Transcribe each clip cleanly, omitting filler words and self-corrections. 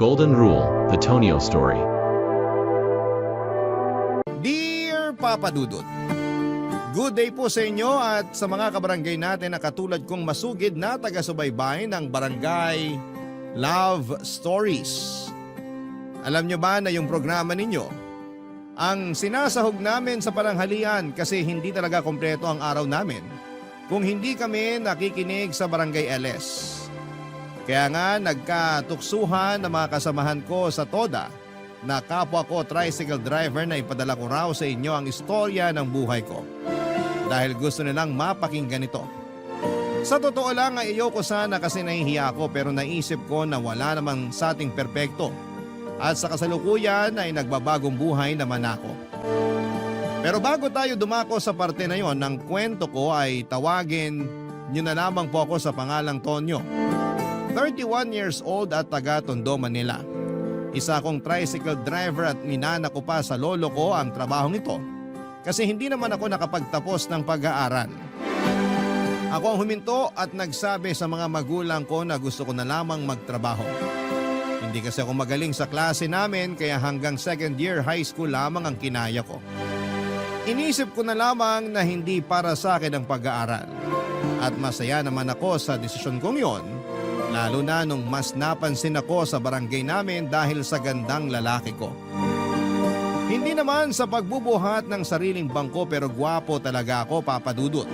Golden Rule, The Tonio Story. Dear Papa Dudut, good day po sa inyo at sa mga kabarangay natin na katulad kong masugid na taga-subaybay ng Barangay Love Stories. Alam nyo ba na yung programa ninyo, ang sinasahog namin sa paranghalian kasi hindi talaga kompleto ang araw namin kung hindi kami nakikinig sa Barangay LS. Kaya nga nagkatuksuhan ng mga kasamahan ko sa TODA na kapwa ko tricycle driver na ipadala ko raw sa inyo ang istorya ng buhay ko. Dahil gusto nilang mapakinggan ito. Sa totoo lang ay ayoko sana kasi nahihiya ako pero naisip ko na wala namang sa ating perpekto. At sa kasalukuyan ay nagbabagong buhay naman ako. Pero bago tayo dumako sa parte na yon ng kwento ko ay tawagin nyo na lamang po ako sa pangalang Tonyo. 31 years old at taga Tondo, Manila. Isa akong tricycle driver at minana ko pa sa lolo ko ang trabahong ito kasi hindi naman ako nakapagtapos ng pag-aaral. Ako ang huminto at nagsabi sa mga magulang ko na gusto ko na lamang magtrabaho. Hindi kasi ako magaling sa klase namin kaya hanggang second year high school lamang ang kinaya ko. Inisip ko na lamang na hindi para sa akin ang pag-aaral. At masaya naman ako sa desisyon kong yon. Lalo na nung mas napansin ako sa barangay namin dahil sa gandang lalaki ko. Hindi naman sa pagbubuhat ng sariling bangko pero gwapo talaga ako, Papa Dudut.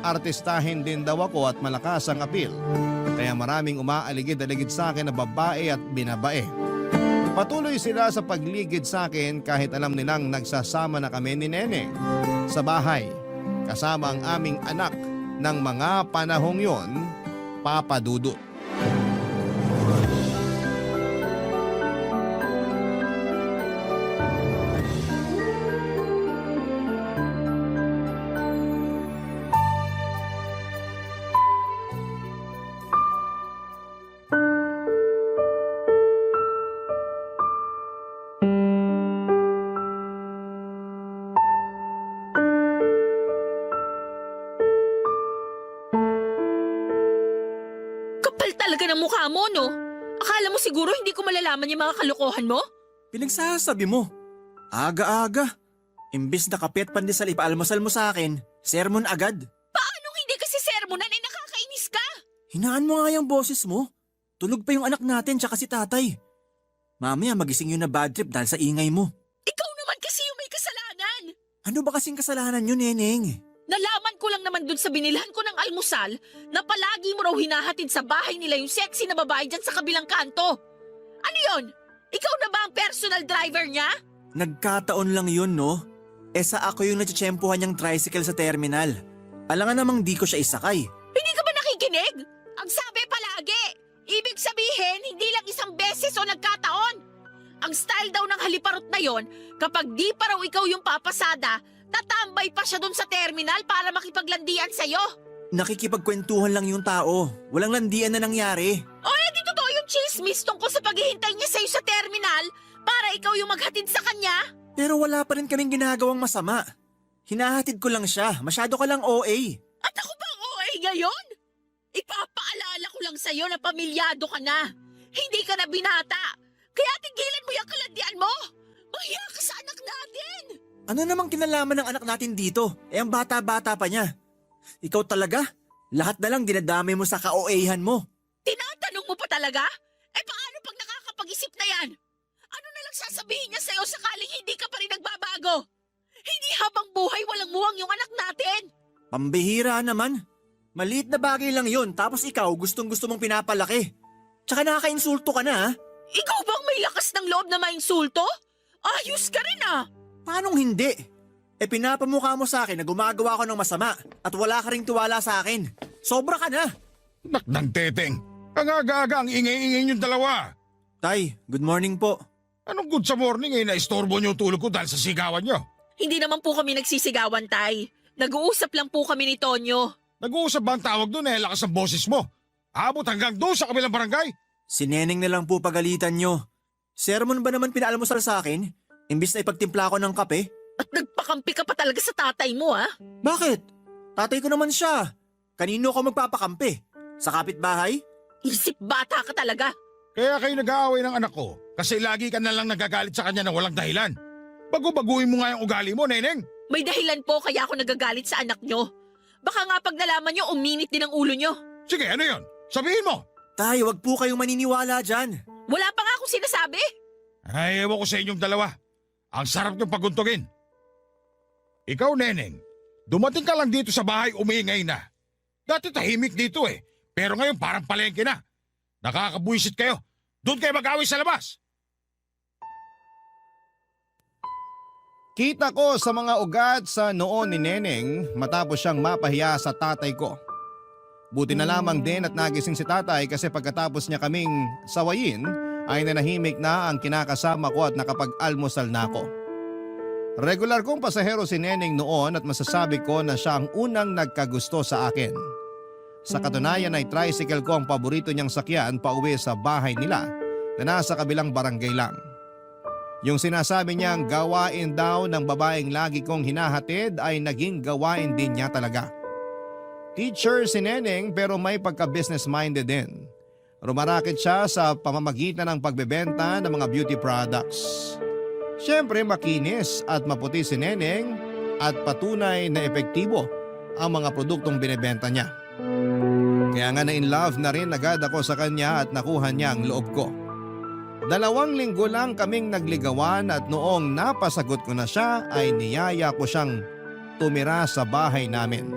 Artistahin din daw ako at malakas ang appeal. Kaya maraming umaaligid-aligid sa akin na babae at binabae. Patuloy sila sa pagligid sa akin kahit alam nilang nagsasama na kami ni Nene sa bahay. Kasama ang aming anak ng mga panahong yon, Papa Dudut. Kapal talaga ng mukha mo, no? Akala mo siguro hindi ko malalaman yung mga kalokohan mo? Pinagsasabi mo. Aga-aga. Imbis na kape at pandesal ipaalmusal mo sa akin, sermon agad. Paanong hindi kasi sermonan ay nakakainis ka? Hinaan mo nga yung boses mo. Tulog pa yung anak natin tsaka si tatay. Mamaya magising yun na bad trip dahil sa ingay mo. Ikaw naman kasi yung may kasalanan. Ano ba kasing kasalanan yun, Neneng? Nalaman ko lang naman dun sa binilhan ko ng almusal na palagi mo raw hinahatid sa bahay nila yung sexy na babae dyan sa kabilang kanto. Ano yon? Ikaw na ba ang personal driver niya? Nagkataon lang yun, no? Sa ako yung natsyempohan niyang tricycle sa terminal. Alangan namang di ko siya isakay. Hindi ka ba nakikinig? Ang sabi palagi, ibig sabihin hindi lang isang beses o nagkataon. Ang style daw ng haliparot na yon, kapag di pa raw ikaw yung papasada, tatambay pa siya dun sa terminal para makipaglandian sa'yo. Nakikipagkwentuhan lang yung tao. Walang landian na nangyari. O di totoo yung chismis tungkol sa paghihintay niya sa'yo sa terminal para ikaw yung maghatid sa kanya? Pero wala pa rin kaming ginagawang masama. Hinahatid ko lang siya. Masyado ka lang OA. At ako bang OA ngayon? Ipapaalala ko lang sa'yo na pamilyado ka na. Hindi ka na binata. Kaya tigilan mo yung kalandian mo. Mahiya ka sa anak natin. Ano namang kinalaman ng anak natin dito? Ang bata-bata pa niya. Ikaw talaga? Lahat na lang dinadamay mo sa ka-OA-han mo. Tinatanong mo pa talaga? Paano pag nakakapag-isip na yan? Ano na lang sasabihin niya sa'yo sakaling hindi ka pa rin nagbabago? Hindi habang buhay walang muwang yung anak natin. Pambihira naman. Maliit na bagay lang yun tapos ikaw gustong-gusto mong pinapalaki. Tsaka nakaka-insulto ka na ha? Ikaw bang may lakas ng loob na mainsulto? Ayos ka rin ah. Paanong hindi? Pinapamukha mo sa akin na gumagawa ko ng masama at wala ka ring tiwala sa akin. Sobra ka na. Nakdang teteng, ang aga-aga ang ingay-ingay niyong dalawa. Tay, good morning po. Anong good sa morning na-istorbo niyo tulog ko dahil sa sigawan niyo? Hindi naman po kami nagsisigawan, Tay. Nag-uusap lang po kami ni Tonyo. Nag-uusap ba ang tawag doon lakas ang boses mo? Abot hanggang doon sa kabilang barangay? Si Neneng na lang po pagalitan nyo. Sermon ba naman pinaalmusal sa akin? Imbis na ipagtimpla ko ng kape? At nagpakampi ka pa talaga sa tatay mo, ha? Bakit? Tatay ko naman siya. Kanino ako magpapakampi? Sa kapitbahay? Isip bata ka talaga. Kaya kayo nag-aaway ng anak ko kasi lagi ka na lang nagagalit sa kanya na walang dahilan. Bago-baguhin mo nga yung ugali mo, Neneng. May dahilan po kaya ako nagagalit sa anak nyo. Baka nga pag nalaman nyo, uminit din ang ulo nyo. Sige, ano yon? Sabihin mo. Tay, wag po kayong maniniwala dyan. Wala pa nga akong sinasabi. Ay, ewan ko sa inyong dalawa. Ang sarap ng paguntugin. Ikaw, Neneng, dumating ka lang dito sa bahay umiingay na. Dati tahimik dito eh, pero ngayon parang palengke na. Nakakabuisit kayo. Doon kayo mag-away sa labas. Kita ko sa mga ugat sa noon ni Neneng matapos siyang mapahiya sa tatay ko. Buti na lamang din at nagising si tatay kasi pagkatapos niya kaming sawayin ay nanahimik na ang kinakasama ko at nakapag-almusal na ako. Regular kong pasahero si Neneng noon at masasabi ko na siya ang unang nagkagusto sa akin. Sa katunayan ay tricycle ko ang paborito niyang sakyan pauwi sa bahay nila na nasa kabilang barangay lang. Yung sinasabi niyang gawain daw ng babaeng lagi kong hinahatid ay naging gawain din niya talaga. Teacher si Neneng pero may pagka-business minded din. Rumaraket siya sa pamamagitan ng pagbebenta ng mga beauty products. Siyempre makinis at maputi si Neneng at patunay na epektibo ang mga produktong binebenta niya. Kaya nga na in love na rin agad ako sa kanya at nakuha niya ang loob ko. 2 linggo lang kaming nagligawan at noong napasagot ko na siya ay niyaya ko siyang tumira sa bahay namin.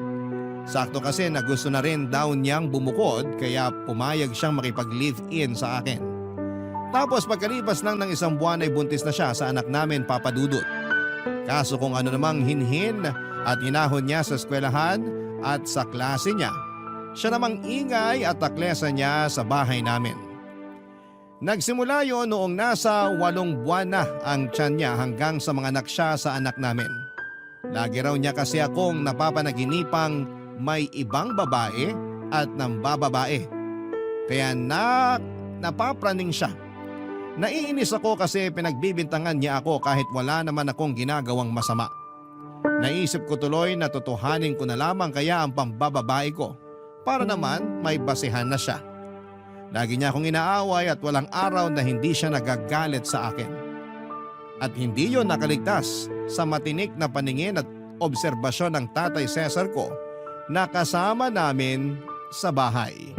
Sakto kasi na gusto na rin daw niyang bumukod kaya pumayag siyang makipag-live-in sa akin. Tapos pagkalipas lang ng 1 buwan ay buntis na siya sa anak namin, Papa Dudut. Kaso kung ano namang hinhin at hinahon niya sa eskwelahan at sa klase niya, siya namang ingay at taklesa niya sa bahay namin. Nagsimula yon noong nasa 8 buwan na ang tiyan niya hanggang sa mga anak siya sa anak namin. Lagi raw niya kasi akong napapanaginipang may ibang babae at nambababae. Kaya napapraning siya. Naiinis ako kasi pinagbibintangan niya ako kahit wala naman akong ginagawang masama. Naisip ko tuloy na totohanin ko na lamang kaya ang pambababae ko para naman may basihan na siya. Lagi niya akong inaaway at walang araw na hindi siya nagagalit sa akin. At hindi yon nakaligtas sa matinik na paningin at obserbasyon ng Tatay Cesar ko na kasama namin sa bahay.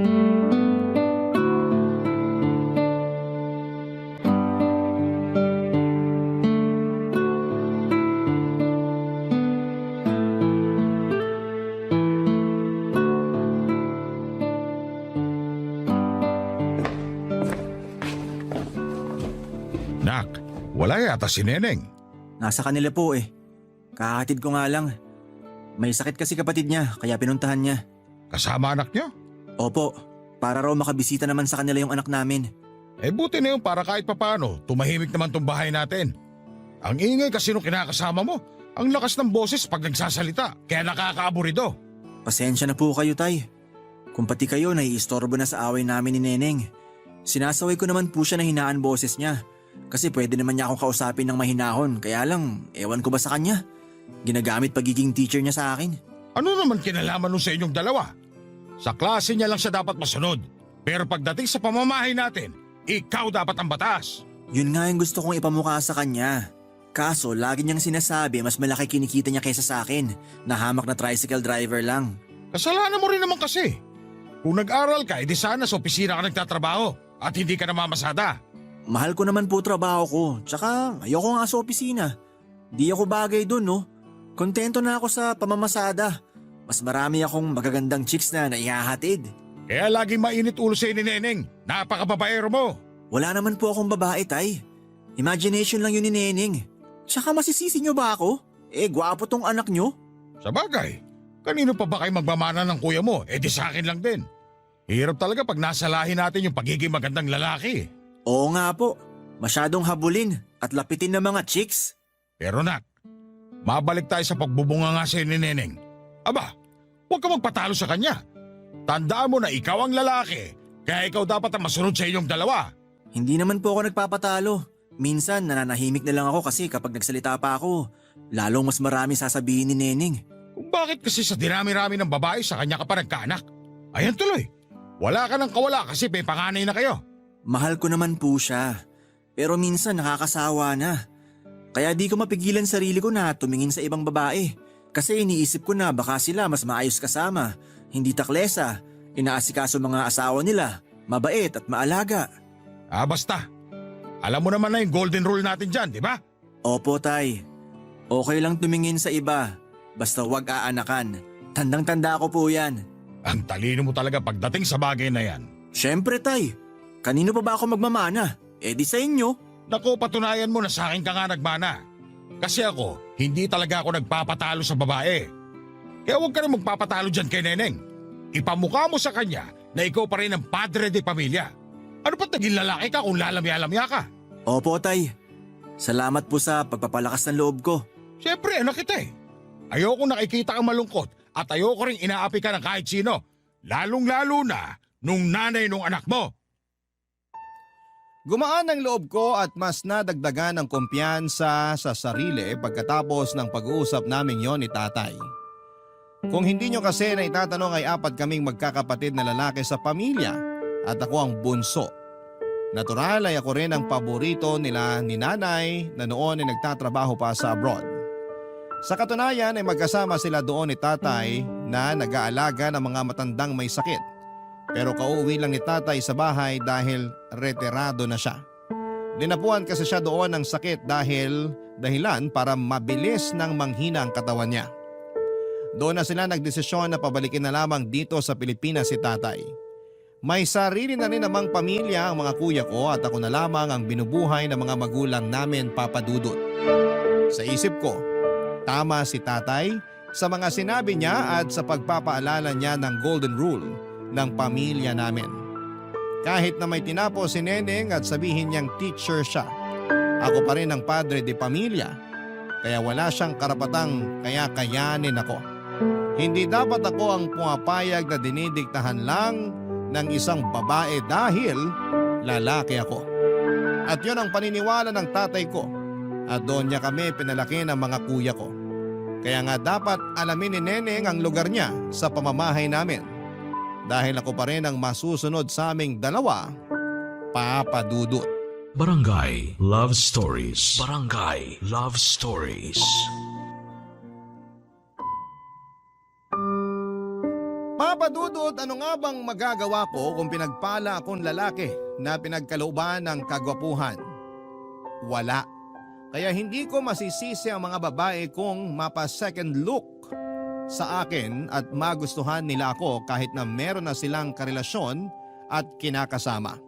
Nak, wala yata si Neneng. Nasa kanila po eh. Kahatid ko nga lang. May sakit kasi kapatid niya kaya pinuntahan niya. Kasama anak niyo? Opo, para raw makabisita naman sa kanila yung anak namin. Eh buti na yun para kahit papano, tumahimik naman tong bahay natin. Ang ingay kasi nung kinakasama mo, ang lakas ng boses pag nagsasalita, kaya nakakaaburido. Pasensya na po kayo, Tay. Kung pati kayo naiistorbo na sa away namin ni Neneng. Sinasaway ko naman po siya na hinaan boses niya. Kasi pwede naman niya akong kausapin ng mahinahon, kaya lang, ewan ko ba sa kanya? Ginagamit pagiging teacher niya sa akin. Ano naman kinalaman nun sa inyong dalawa? Sa klase niya lang siya dapat masunod. Pero pagdating sa pamamahay natin, ikaw dapat ang batas. Yun nga yung gusto kong ipamukha sa kanya. Kaso lagi niyang sinasabi mas malaki kinikita niya kaysa sa akin, na hamak na tricycle driver lang. Kasalanan mo rin naman kasi. Kung nag-aral ka, edi sana sa opisina ka nagtatrabaho at hindi ka namamasada. Mahal ko naman po trabaho ko, tsaka ayoko nga sa opisina. Di ako bagay dun, no? Kontento na ako sa pamamasada. Mas marami akong magagandang chicks na naihahatid. Kaya laging mainit ulo sa ni Neneng. Napakababaero mo. Wala naman po akong babae, Tay. Imagination lang yun ni Neneng. Tsaka masisisi niyo ba ako? Eh, gwapo tong anak niyo. Sa bagay, kanino pa ba kayo magmamana ng kuya mo? Eh di sa akin lang din. Hirap talaga pag nasalahin natin yung pagiging magandang lalaki. Oo nga po. Masyadong habulin at lapitin ng mga chicks. Pero nak, mabalik tayo sa pagbubunga nga sa'yo ni Neneng. Aba, huwag ka magpatalo sa kanya. Tandaan mo na ikaw ang lalaki, kaya ikaw dapat ang masunod sa inyong dalawa. Hindi naman po ako nagpapatalo. Minsan nananahimik na lang ako kasi kapag nagsalita pa ako, lalong mas marami sasabihin ni Neneng. Kung bakit kasi sa dinami-rami ng babae sa kanya ka pa nagkaanak? Ayan tuloy, wala ka ng kawala kasi may panganay na kayo. Mahal ko naman po siya. Pero minsan nakakasawa na. Kaya di ko mapigilan sarili ko na tumingin sa ibang babae. Kasi iniisip ko na baka sila mas maayos kasama, hindi taklesa, inaasikaso mga asawa nila, mabait at maalaga. Basta. Alam mo naman na yung golden rule natin dyan, di ba? Opo, Tay. Okay lang tumingin sa iba, basta wag aanakan. Tandang-tanda ko po yan. Ang talino mo talaga pagdating sa bagay na yan. Siyempre, Tay. Kanino pa ba ako magmamana? Di sa inyo. Naku, patunayan mo na sa akin ka nga nagmana. Kasi ako, hindi talaga ako nagpapatalo sa babae. Kaya huwag ka rin magpapatalo dyan kay Neneng. Ipamukha mo sa kanya na ikaw pa rin ang padre de pamilya. Ano ba't naging lalaki ka kung lalamya-lamya ka? Opo, Tay. Salamat po sa pagpapalakas ng loob ko. Siyempre, anak kita eh. Ayoko nakikita kang malungkot at ayoko rin inaapi ka ng kahit sino. Lalong-lalo na nung nanay nung anak mo. Gumaan ang loob ko at mas nadagdagan ng kumpiyansa sa sarili pagkatapos ng pag-uusap namin yon ni tatay. Kung hindi nyo kasi na itatanong ay 4 kaming magkakapatid na lalaki sa pamilya at ako ang bunso. Natural ay ako rin ang paborito nila ni nanay na noon ay nagtatrabaho pa sa abroad. Sa katunayan ay magkasama sila doon ni tatay na nag-aalaga ng mga matandang may sakit. Pero kauwi lang ni tatay sa bahay dahil retirado na siya. Dinapuan kasi siya doon ng sakit dahilan para mabilis nang manghina ang katawan niya. Doon na sila nagdesisyon na pabalikin na lamang dito sa Pilipinas si tatay. May sarili na rin namang pamilya ang mga kuya ko at ako na lamang ang binubuhay ng mga magulang namin, Papa Dudut. Sa isip ko, tama si tatay sa mga sinabi niya at sa pagpapaalala niya ng golden rule ng pamilya namin. Kahit na may tinapos si Neneng at sabihin niyang teacher siya, ako pa rin ang padre de pamilya, kaya wala siyang karapatang kayanin ako. Hindi dapat ako ang pumapayag na dinidiktahan lang ng isang babae dahil lalaki ako. At yun ang paniniwala ng tatay ko at doon niya kami pinalaki ng mga kuya ko. Kaya nga dapat alamin ni Neneng ang lugar niya sa pamamahay namin. Dahil ako pa rin ang masusunod sa aming dalawa, Papa Dudut. Barangay Love Stories. Barangay Love Stories. Papa Dudut, ano nga bang magagawa ko kung pinagpala akong lalaki na pinagkalooban ng kagwapuhan? Wala. Kaya hindi ko masisisi ang mga babae kung mapa-second look sa akin at magustuhan nila ako kahit na meron na silang karelasyon at kinakasama.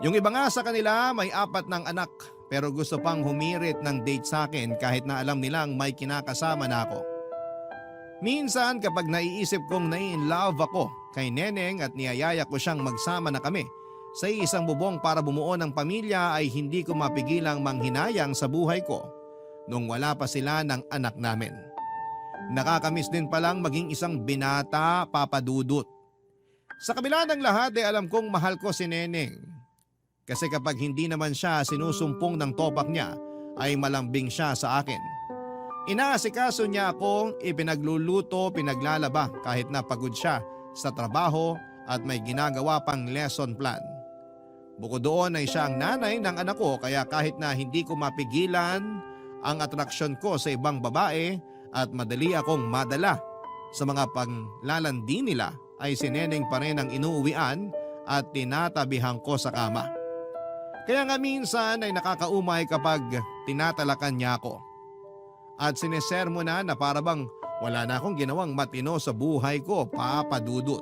Yung iba nga sa kanila may 4 ng anak pero gusto pang humirit ng date sa akin kahit na alam nilang may kinakasama na ako. Minsan kapag naiisip kong nai-inlove ako kay Neneng at niyayaya ko siyang magsama na kami sa isang bubong para bumuo ng pamilya ay hindi ko mapigilang manghinayang sa buhay ko nung wala pa sila ng anak namin. Nakakamiss din palang maging isang binata, Papa Dudut. Sa kabila ng lahat ay alam kong mahal ko si Neneng. Kasi kapag hindi naman siya sinusumpong ng topak niya ay malambing siya sa akin. Inaasikaso niya ako, ipinagluluto, pinaglalaba kahit na pagod siya sa trabaho at may ginagawa pang lesson plan. Bukod doon ay siya ang nanay ng anak ko kaya kahit na hindi ko mapigilan ang atraksyon ko sa ibang babae at madali akong madala sa mga panglalandi nila ay si Neneng pa rin ang inuuwian at tinatabihan ko sa kama. Kaya nga minsan ay nakakaumay kapag tinatalakan niya ako. At sinisermo na para bang wala na akong ginawang matino sa buhay ko, Papa Dudut.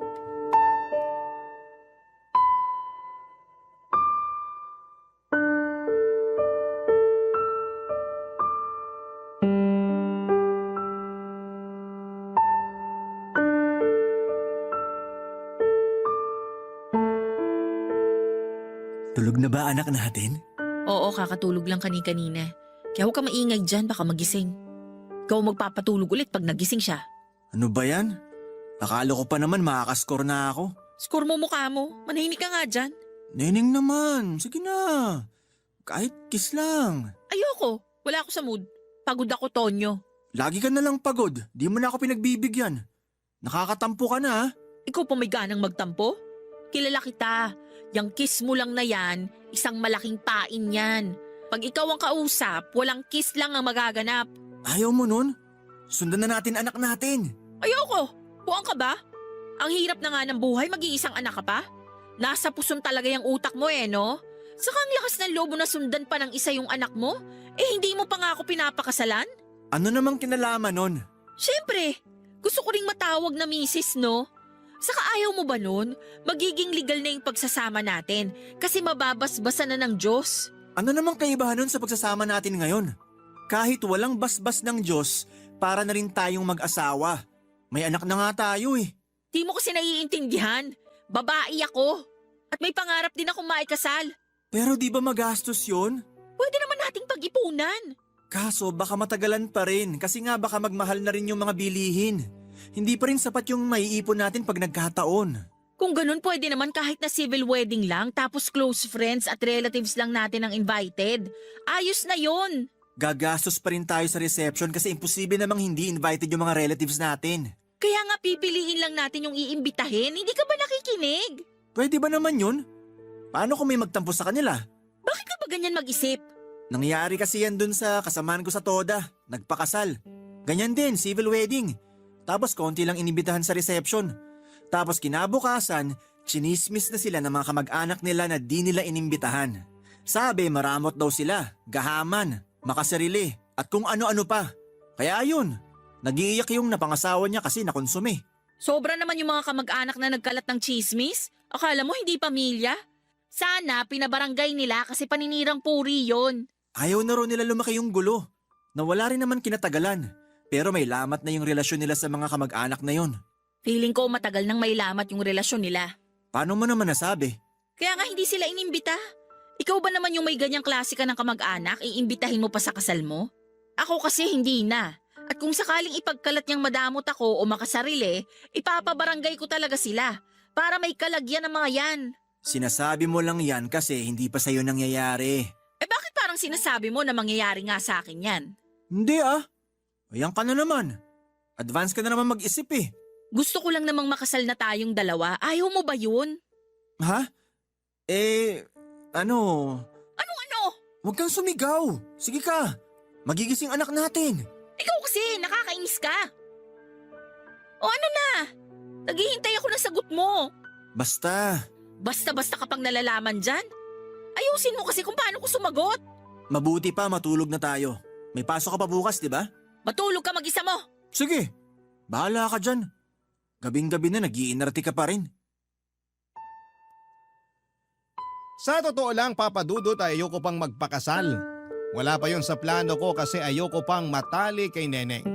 Tulog na ba anak natin? Oo, kakatulog lang kanina. Kaya huwag ka maingay dyan, baka magising. Ikaw magpapatulog ulit pag nagising siya. Ano ba yan? Akala ko pa naman makakaskor na ako. Score mo mukha mo, manahimik ka nga dyan. Neneng naman, sige na. Kahit kiss lang. Ayoko, wala ako sa mood. Pagod ako, Tonyo. Lagi ka na lang pagod, di mo na ako pinagbibigyan. Nakakatampo ka na ha? Ikaw pa may ganang magtampo? Kilala kita. Yang kiss mo lang na yan, isang malaking pain yan. Pag ikaw ang kausap, walang kiss lang ang magaganap. Ayaw mo nun? Sundan na natin anak natin. Ayoko! Buwang ka ba? Ang hirap na nga ng buhay, mag-iisang anak ka pa? Nasa puson talaga yung utak mo no? Saka ang lakas ng loob mo na sundan pa ng isa yung anak mo? Hindi mo pa nga ako pinapakasalan? Ano namang kinalaman nun? Siyempre, gusto ko ring matawag na misis, no? Saka ayaw mo ba nun? Magiging legal na yung pagsasama natin kasi mababasbasan na ng Diyos. Ano namang kaibahan nun sa pagsasama natin ngayon? Kahit walang basbas ng Diyos, para na rin tayong mag-asawa. May anak na nga tayo eh. Di mo kasi naiintindihan. Babae ako. At may pangarap din akong maikasal. Pero di ba magastos yun? Pwede naman nating pag-ipunan. Kaso baka matagalan pa rin kasi nga baka magmahal na rin yung mga bilihin. Hindi pa rin sapat yung maiipon natin pag nagkataon. Kung ganun, pwede naman kahit na civil wedding lang tapos close friends at relatives lang natin ang invited. Ayos na yun. Gagastos pa rin tayo sa reception kasi imposible namang hindi invited yung mga relatives natin. Kaya nga pipiliin lang natin yung iimbitahin. Hindi ka ba nakikinig? Pwede ba naman yun? Paano kung may magtampo sa kanila? Bakit ka ba ganyan mag-isip? Nangyari kasi yan dun sa kasamaan ko sa Toda. Nagpakasal. Ganyan din, civil wedding. Tapos konti lang inibitahan sa reception. Tapos kinabukasan, chinismis na sila ng mga kamag-anak nila na di nila inimbitahan. Sabi maramot daw sila, gahaman, makasarili, at kung ano-ano pa. Kaya ayun, nag-iiyak yung napangasawa niya kasi nakonsume. Sobra naman yung mga kamag-anak na nagkalat ng chismis. Akala mo hindi pamilya? Sana pinabarangay nila kasi paninirang puri yon. Ayaw na rin nila lumaki yung gulo. Nawala rin naman kinatagalan. Pero may lamat na yung relasyon nila sa mga kamag-anak na yon. Feeling ko matagal nang may lamat yung relasyon nila. Paano mo naman nasabi? Kaya nga hindi sila inimbita. Ikaw ba naman yung may ganyang klase ka ng kamag-anak, iimbitahin mo pa sa kasal mo? Ako kasi hindi na. At kung sakaling ipagkalat niyang madamot ako o makasarili, ipapabarangay ko talaga sila para may kalagyan ng mga yan. Sinasabi mo lang yan kasi hindi pa sa'yo nangyayari. Bakit parang sinasabi mo na mangyayari nga sa akin yan? Hindi ah. Ayan ka na naman. Advance ka na naman mag-isip eh. Gusto ko lang namang makasal na tayong dalawa. Ayaw mo ba yun? Ha? Ano? Ano? Huwag kang sumigaw. Sige ka. Magigising anak natin. Ikaw kasi, nakakainis ka. O ano na? Naghihintay ako ng sagot mo. Basta. Basta-basta kapag nalalaman dyan. Ayusin mo kasi kung paano ko sumagot. Mabuti pa matulog na tayo. May pasok ka pa bukas, di ba? Matulog ka mag-isa mo. Sige. Bahala ka dyan. Gabing-gabi na nag-iinarte ka pa rin. Sa totoo lang, Papa Dudut, ay ayoko pang magpakasal. Wala pa yun sa plano ko kasi ayoko pang matali kay Neneng.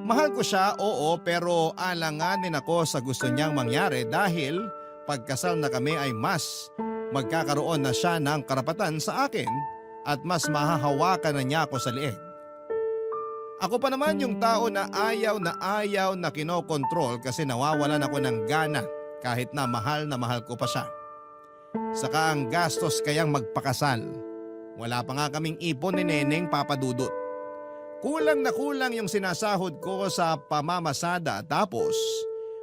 Mahal ko siya, oo, pero alanganin ako sa gusto niyang mangyari dahil pagkasal na kami ay mas magkakaroon na siya ng karapatan sa akin at mas mahahawakan na niya ako sa liig. Ako pa naman yung tao na ayaw na kinokontrol kasi nawawalan ako ng gana kahit na mahal ko pa siya. Saka ang gastos kayang magpakasal. Wala pa nga kaming ipon ni Neneng, Papa Dudut. Kulang na kulang yung sinasahod ko sa pamamasada tapos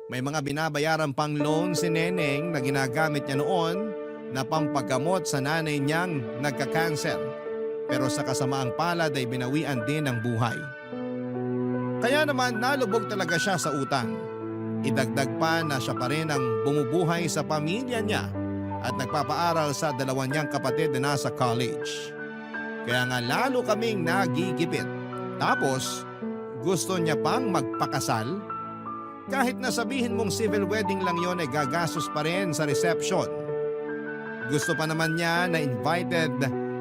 may mga binabayaran pang loan si Neneng na ginagamit niya noon na pampagamot sa nanay niyang nagka-cancer. Pero sa kasamaang palad ay binawian din ng buhay. Kaya naman nalubog talaga siya sa utang. Idagdag pa na siya pa rin ang bumubuhay sa pamilya niya at nagpapaaral sa dalawa niyang kapatid na nasa college. Kaya nga lalo kaming nagigipit. Tapos gusto niya pang magpakasal? Kahit na sabihin mong civil wedding lang yon ay gagastos pa rin sa reception. Gusto pa naman niya na invited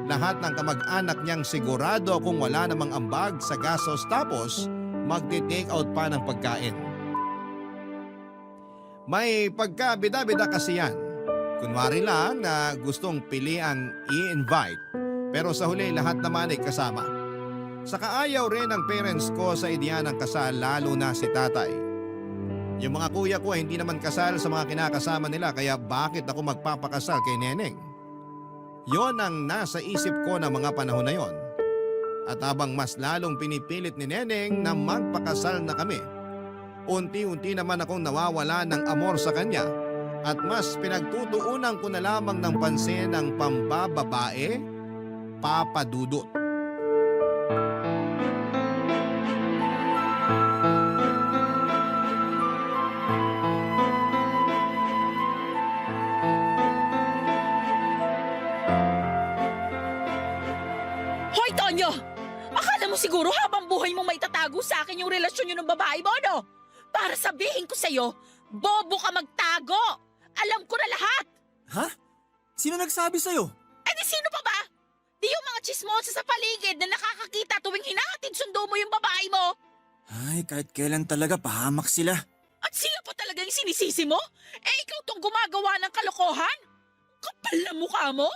lahat ng kamag-anak niyang sigurado kung wala namang ambag sa gastos tapos magti-take out pa ng pagkain. May pagkabida-bida kasi yan. Kunwari lang na gustong pili ang i-invite pero sa huli lahat naman ay kasama. Saka ayaw rin ng parents ko sa ideya ng kasal lalo na si tatay. Yung mga kuya ko ay hindi naman kasal sa mga kinakasama nila kaya bakit ako magpapakasal kay Neneng? Yon ang nasa isip ko na mga panahon na yon. At habang mas lalong pinipilit ni Neneng na magpakasal na kami, unti-unti naman akong nawawala ng amor sa kanya at mas pinagtutuunan ko na lamang ng pansin ang pambababae, Papa Dudut. Hoy, Tonyo! Akala mo siguro habang buhay mo may tatago sa akin yung relasyon yun ng babae mo, no? Para sabihin ko sa'yo, bobo ka magtago! Alam ko na lahat! Ha? Sino nagsabi sa'yo? Eh di sino pa ba? Di yung mga chismosa sa paligid na nakakakita tuwing hinahatid sundo mo yung babae mo? Ay, kahit kailan talaga pahamak sila. At sila pa talaga yung sinisisi mo? Eh ikaw tong gumagawa ng kalokohan? Kapal na mukha mo?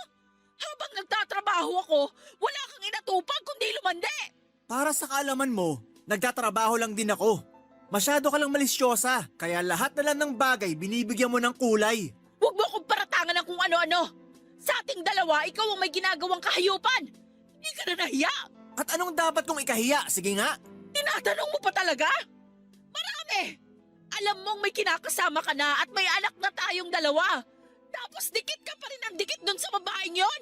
Habang nagtatrabaho ako, wala kang inatupag kundi lumande. Para sa kaalaman mo, nagtatrabaho lang din ako. Masyado ka lang malisyosa, kaya lahat na lang ng bagay binibigyan mo ng kulay. Huwag mo akong paratangan ng kung ano-ano. Sa ating dalawa, ikaw ang may ginagawang kahayupan. Hindi ka na nahiya. At anong dapat kong ikahiya? Sige nga. Tinatanong mo pa talaga? Marami. Alam mong may kinakasama ka na at may anak na tayong dalawa. Tapos dikit ka pa rin ang dikit dun sa babaeng yon.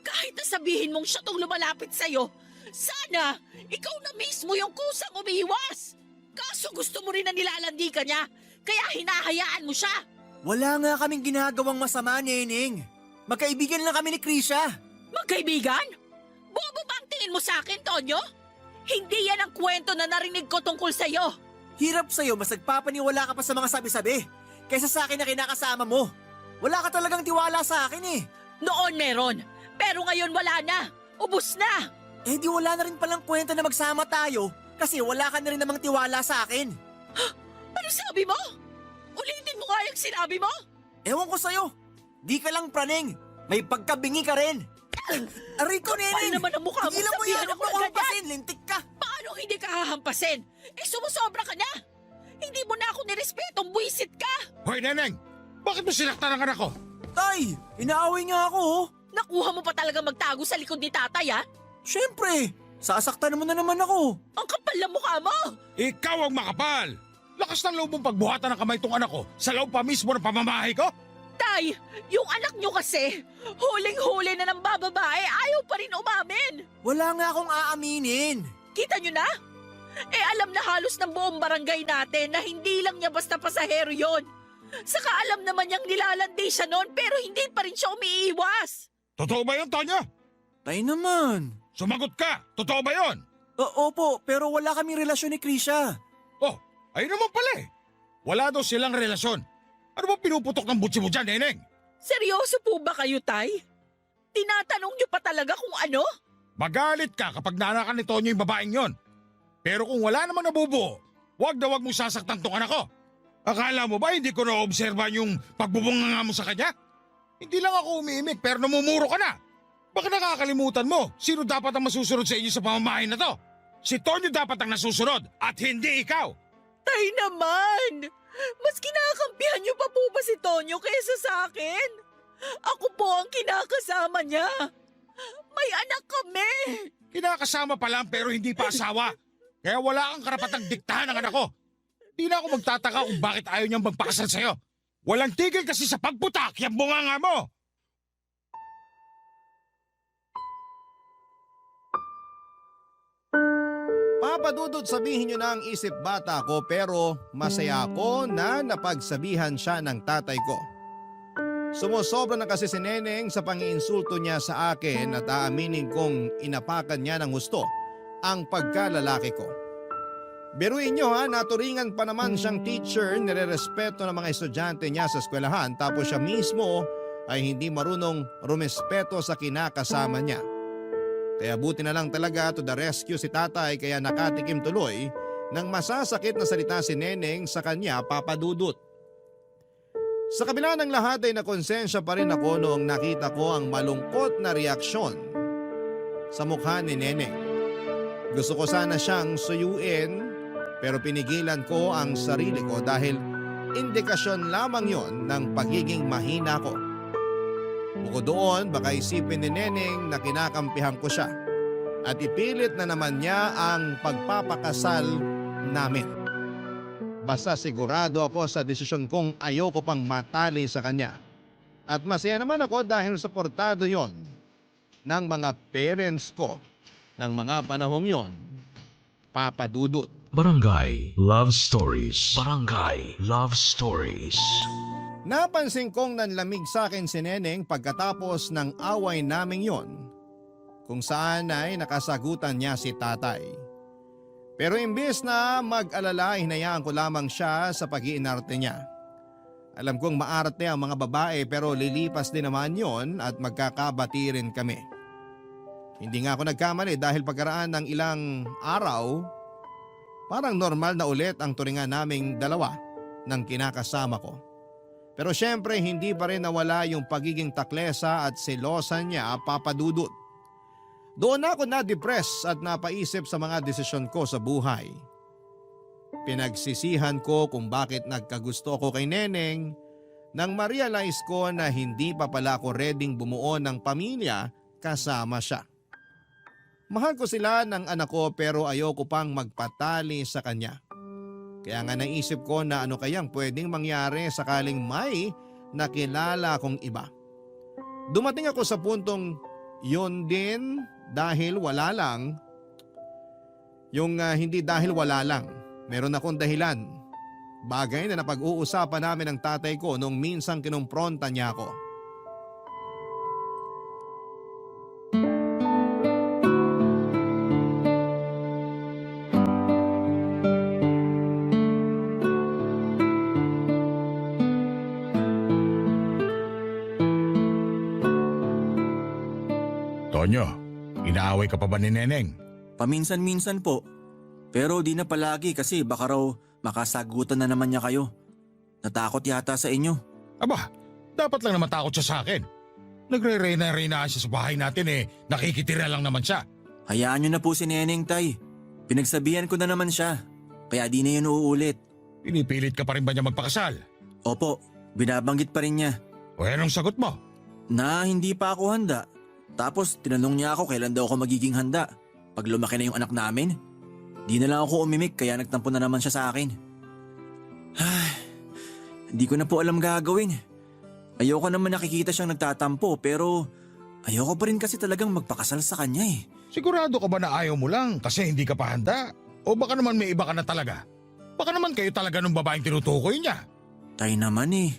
Kahit na sabihin mong siya tong lumalapit sa'yo, sana ikaw na mismo yung kusang umiiwas. Kaso gusto mo rin na nilalandi ka niya, kaya hinahayaan mo siya. Wala nga kaming ginagawang masama, Neneng. Magkaibigan lang kami ni Krisha. Magkaibigan? Bobo ba ang tingin mo sa akin, Tonyo? Hindi yan ang kwento na narinig ko tungkol sa'yo. Hirap sa'yo, mas nagpapaniwala ka pa sa mga sabi-sabi kaysa sa akin na kinakasama mo. Wala ka talagang tiwala sa akin eh. Noon meron, pero ngayon wala na. Ubus na. Eh di wala na rin palang kwenta na magsama tayo kasi wala ka na rin namang tiwala sa akin. Ano sabi mo? Ulitin mo nga yung sinabi mo? Ewan ko sa'yo. Di ka lang praning. May pagkabingi ka rin. Aray ko, Kapal Neneng. naman ang mukha mo, Tigilan mo sabihan yan. ako Huwag ng mo ganyan. hampasin. Lintik ka. Paano hindi ka hahampasin? Eh sumusobra ka na. Hindi mo na ako nirespetong buwisit ka. Hoy, Neneng! Bakit mo sinaktan ang anak ko? Tay, inaaway nga ako oh. Nakuha mo pa talaga magtago sa likod ni tatay, ha? Siyempre, sasaktan mo na naman ako. Ang kapal na mukha mo. Ikaw ang makapal! Lakas ng loob mong pagbuhatan ng kamay tong anak ko sa loob pa mismo ng pamamahay ko? Tay, yung anak nyo kasi, huling-huli na ng bababae, ayaw pa rin umamin. Wala nga akong aaminin. Kita nyo na? Eh alam na halos ng buong barangay natin na hindi lang niya basta pasahero yon. Saka alam naman niyang nilalandi siya noon pero hindi pa rin siya umiiwas. Totoo ba yun, Tonya? Tay naman. Sumagot ka! Totoo ba yun? Opo, pero wala kaming relasyon ni Krisha. Oh, ayun naman pala eh. Wala daw silang relasyon. Ano ba pinuputok ng butsi mo dyan, Neneng? Seryoso po ba kayo, Tay? Tinatanong niyo pa talaga kung ano? Magalit ka kapag nanakan ni Tonyo yung babaeng yon. Pero kung wala namang nabubuo, wag mong sasaktan tong anak ko. Akala mo ba hindi ko na-obserban yung pagbubunga mo sa kanya? Hindi lang ako umiimik pero namumuro ka na. Baka nakakalimutan mo, sino dapat ang masusunod sa inyo sa pamamahay na to? Si Tonyo dapat ang nasusunod at hindi ikaw. Tay naman! Mas kinakampihan niyo pa po ba si Tonyo kaysa sa akin? Ako po ang kinakasama niya. May anak kami. Kinakasama pa lang pero hindi pa asawa. Kaya wala kang karapatang diktahan ng anak ko. Di na ako magtataka kung bakit ayaw niyang magpakasal sa'yo. Walang tigil kasi sa pagputak, yung bunganga mo! Papa Dudut, sabihin nyo na ang isip bata ko pero masaya ako na napagsabihan siya ng tatay ko. Sumusobra na kasi si Neneng sa pangiinsulto niya sa akin at aaminin kong inapakan niya ng gusto ang pagkalalaki ko. Biruin nyo ha, naturingan pa naman siyang teacher, nirerespeto ng mga estudyante niya sa eskwelahan tapos siya mismo ay hindi marunong rumespeto sa kinakasama niya. Kaya buti na lang talaga to the rescue si tatay kaya nakatikim tuloy ng masasakit na salita si Neneng sa kanya, Papa Dudut. Sa kabila ng lahat ay nakonsensya pa rin ako noong nakita ko ang malungkot na reaksyon sa mukha ni Neneng. Gusto ko sana siyang suyuin pero pinigilan ko ang sarili ko dahil indikasyon lamang yon ng pagiging mahina ko. Bukod doon, baka isipin ni Neneng na kinakampihan ko siya at ipilit na naman niya ang pagpapakasal namin. Basta sigurado ako sa desisyon kong ayoko pang matali sa kanya. At masaya naman ako dahil suportado yon ng mga parents ko ng mga panahong yon. Papa Dudut. Barangay Love Stories. Barangay Love Stories. Napansin kong nanlamig sa akin si Neneng pagkatapos ng away naming yon, kung saan ay nakasagutan niya si tatay. Pero imbes na mag-alala, hinayaan ko lamang siya sa pag-iinarte niya. Alam kong maarte ang mga babae pero lilipas din naman yon at magkakabati rin kami. Hindi nga ako nagkamali dahil pagkaraan ng ilang araw, parang normal na ulit ang turingan naming dalawa ng kinakasama ko. Pero syempre hindi pa rin nawala yung pagiging taklesa at selosa niya, Papa Dudut. Doon ako na-depress at napaisip sa mga desisyon ko sa buhay. Pinagsisihan ko kung bakit nagkagusto ko kay Neneng nang ma-realize ko na hindi pa pala ako readyng bumuo ng pamilya kasama siya. Mahal ko sila ng anak ko pero ayoko pang magpatali sa kanya. Kaya nga naisip ko na ano kayang pwedeng mangyari sakaling may nakilala kong iba. Dumating ako sa puntong yun din dahil wala lang. Hindi dahil wala lang. Meron akong dahilan. Bagay na napag-uusapan namin ng tatay ko nung minsang kinumpronta niya ako. Tonyo, inaaway ka pa ba ni Neneng? Paminsan-minsan po. Pero di na palagi kasi baka raw makasagutan na naman niya kayo. Natakot yata sa inyo. Aba, dapat lang naman takot siya sa akin. Nagre-reyna-reyna siya sa bahay natin nakikitira lang naman siya. Hayaan niyo na po si Neneng, tay. Pinagsabihan ko na naman siya. Kaya di na yun uulit. Pinipilit ka pa rin ba niya magpakasal? Opo, binabanggit pa rin niya. O anong sagot mo? Na hindi pa ako handa. Tapos tinanong niya ako kailan daw ako magiging handa. Pag lumaki na yung anak namin. Di na lang ako umimik kaya nagtampo na naman siya sa akin. Hindi ko na po alam gagawin. Ayoko naman nakikita siyang nagtatampo pero ayoko pa rin kasi talagang magpakasal sa kanya eh. Sigurado ka ba na ayaw mo lang kasi hindi ka pa handa? O baka naman may iba ka na talaga? Baka naman kayo talaga nung babaeng tinutukoy niya. Tay naman eh.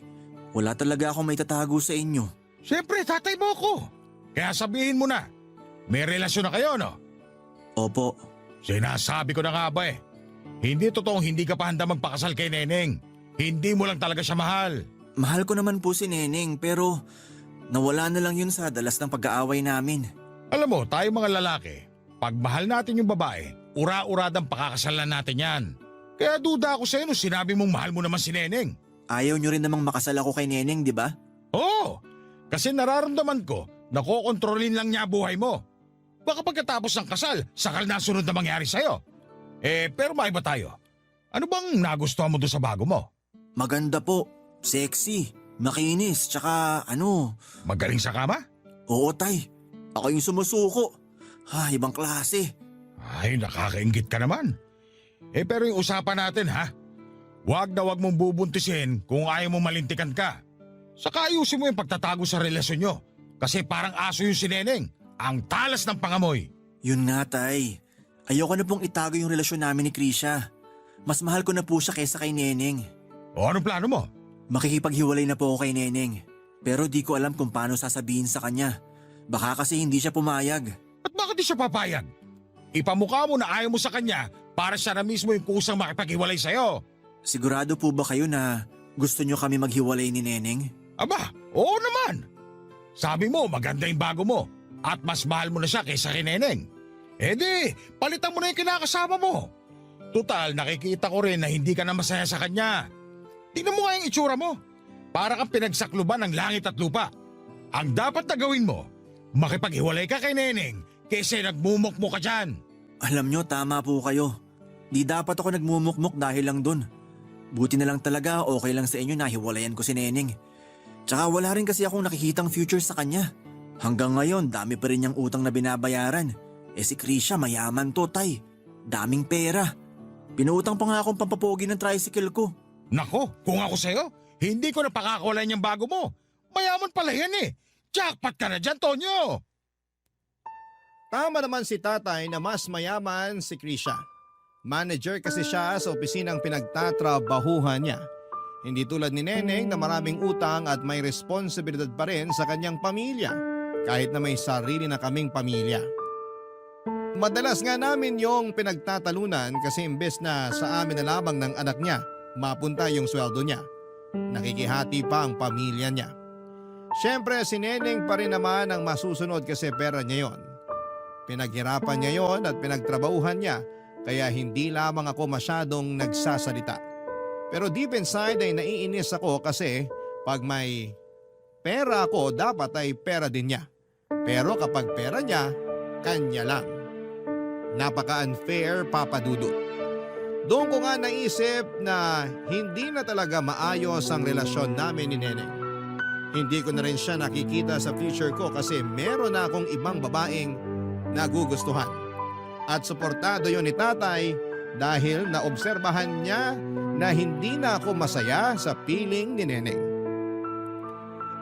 Wala talaga akong may tatago sa inyo. Siyempre, tatay mo ako. Kaya sabihin mo na. May relasyon na kayo, no? Opo. Sinasabi ko na nga ba Hindi totoong hindi ka pa handa magpakasal kay Neneng. Hindi mo lang talaga siya mahal. Mahal ko naman po si Neneng pero nawala na lang yun sa dalas ng pag-aaway namin. Alam mo, tayo mga lalaki, pag mahal natin yung babae, ura-uradang pakakasalan natin yan. Kaya duda ako sa'yo nung sinabi mong mahal mo naman si Neneng. Ayaw nyo rin namang makasal ako kay Neneng, di ba? Oo, kasi nararamdaman ko na kokontrolin lang niya buhay mo. Baka pagkatapos ng kasal, sakal na sunod na mangyari sa'yo. Pero maiba tayo. Ano bang nagustuhan mo doon sa bago mo? Maganda po, sexy, makinis, tsaka Magaling sa kama? Oo tay, ako yung sumusuko. Ibang klase. Ay, nakakaingit ka naman. Pero yung usapan natin Huwag na huwag mong bubuntisin kung ayaw mo malintikan ka. Saka ayusin mo yung pagtatago sa relasyon nyo. Kasi parang aso yung si Neneng. Ang talas ng pangamoy. Yun nga tay, ayoko na pong itago yung relasyon namin ni Krisha. Mas mahal ko na po siya kaysa kay Neneng. O anong plano mo? Makikipaghiwalay na po ako kay Neneng. Pero di ko alam kung paano sasabihin sa kanya. Baka kasi hindi siya pumayag. At bakit di siya papayag? Ipamukha mo na ayaw mo sa kanya para siya na mismo yung kusang makipaghiwalay sa'yo. Sigurado po ba kayo na gusto nyo kami maghiwalay ni Neneng? Aba, oo naman. Sabi mo maganda yung bago mo at mas mahal mo na siya kaysa kay Neneng. Di, palitan mo na yung kinakasama mo. Tutal, nakikita ko rin na hindi ka na masaya sa kanya. Tingnan mo nga yung itsura mo. Para kang pinagsakluban ng langit at lupa. Ang dapat na gawin mo, makipaghiwalay ka kay Neneng kaysa nagmumukmuk ka dyan. Alam nyo, tama po kayo. Di dapat ako nagmumukmuk dahil lang dun. Buti na lang talaga okay lang sa inyo na hiwalayan ko si Neneng. Tsaka wala rin kasi akong nakikitang future sa kanya. Hanggang ngayon, dami pa rin niyang utang na binabayaran. Si Krisha mayaman to, tay. Daming pera. Pinuutang pa nga akong pampapogi ng tricycle ko. Nako, kung ako sa'yo, hindi ko napakakawalan yung bago mo. Mayaman pala yan eh. Jackpot ka na dyan, Tonyo! Tama naman si tatay na mas mayaman si Krisha. Manager kasi siya sa opisinang pinagtatrabahuhan niya. Hindi tulad ni Neneng na maraming utang at may responsibilidad pa rin sa kanyang pamilya, kahit na may sarili na kaming pamilya. Madalas nga namin yung pinagtatalunan kasi imbes na sa amin na lamang ng anak niya mapunta yung sweldo niya, nakikihati pa ang pamilya niya. Siyempre si Neneng pa rin naman ang masusunod kasi pera niya yon. Pinaghirapan niya yon at pinagtrabahuhan niya kaya hindi lamang ako masyadong nagsasalita. Pero deep inside ay naiinis ako kasi pag may pera ako dapat ay pera din niya. Pero kapag pera niya, kanya lang. Napaka-unfair, Papa Dudut. Doon ko nga naisip na hindi na talaga maayos ang relasyon namin ni Neneng. Hindi ko na rin siya nakikita sa future ko kasi meron na akong ibang babaeng nagugustuhan. At suportado yon ni tatay dahil naobserbahan niya na hindi na ako masaya sa piling ni Neneng.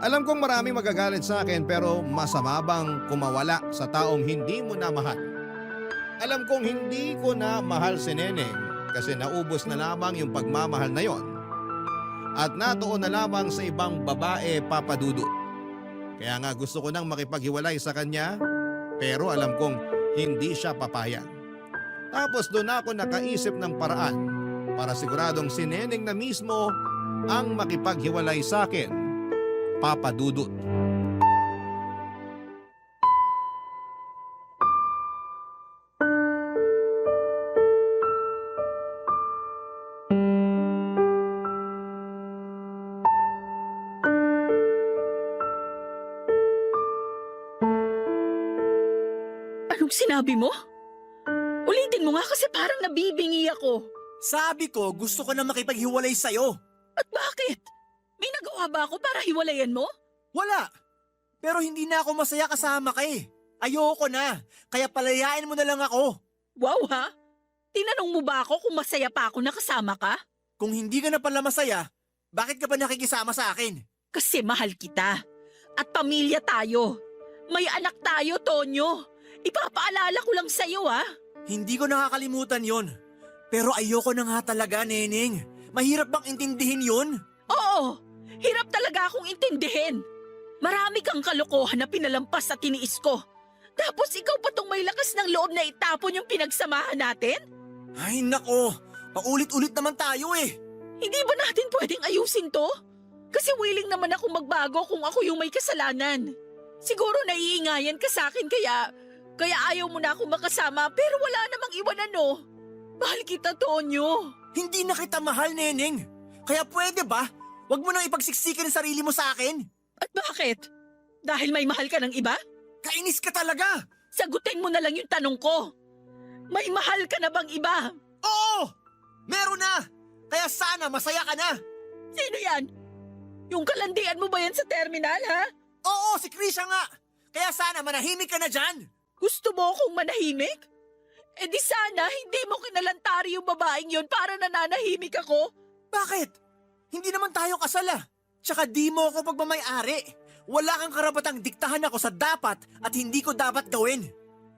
Alam kong maraming magagalit sa akin pero masama bang kumawala sa taong hindi mo na mahal? Alam kong hindi ko na mahal si Neneng kasi naubos na lamang yung pagmamahal na yon. At natuon na lamang sa ibang babae, Papa Dudut. Kaya nga gusto ko nang makipaghiwalay sa kanya pero alam kong hindi siya papayag. Tapos doon ako nakaisip ng paraan para siguradong si Neneng na mismo ang makipaghiwalay sa akin, Papa Dudut. Anong sinabi mo? Ulitin mo nga kasi parang nabibingi ako. Sabi ko, gusto ko na makipaghiwalay sa'yo. At bakit? May nagawa ba ako para hiwalayan mo? Wala. Pero hindi na ako masaya kasama ka eh. Ayoko na. Kaya palayain mo na lang ako. Wow ha? Tinanong mo ba ako kung masaya pa ako nakasama ka? Kung hindi ka na pala masaya, bakit ka pa nakikisama sa akin? Kasi mahal kita. At pamilya tayo. May anak tayo, Tonyo. Ipapaalala ko lang sa'yo ha. Hindi ko nakakalimutan yon. Pero ayoko na nga talaga, Neneng. Mahirap bang intindihin yon? Oo, hirap talaga akong intindihin. Marami kang kalokohan na pinalampas sa tiniis ko. Tapos ikaw pa tong may lakas ng loob na itapon yung pinagsamahan natin? Ay nako, paulit-ulit naman tayo eh. Hindi ba natin pwedeng ayusin to? Kasi willing naman ako magbago kung ako yung may kasalanan. Siguro naiingayan ka sa akin kaya ayaw mo na ako makasama pero wala namang iwanan no. Mahal kita, Tonyo. Hindi na kita mahal, Neneng. Kaya pwede ba? Huwag mo nang ipagsiksikan ang sarili mo sa akin. At bakit? Dahil may mahal ka ng iba? Kainis ka talaga. Sagutin mo na lang yung tanong ko. May mahal ka na bang iba? Oo! Meron na! Kaya sana masaya ka na. Sino yan? Yung kalandian mo ba yan sa terminal, ha? Oo, si Krisha nga. Kaya sana manahimik ka na dyan. Gusto mo akong manahimik? Eh di sana hindi mo kinalantari yung babaeng yon para nananahimik ako. Bakit? Hindi naman tayo kasal ah. Tsaka di mo ako pagmamay-ari. Wala kang karapatang diktahan ako sa dapat at hindi ko dapat gawin.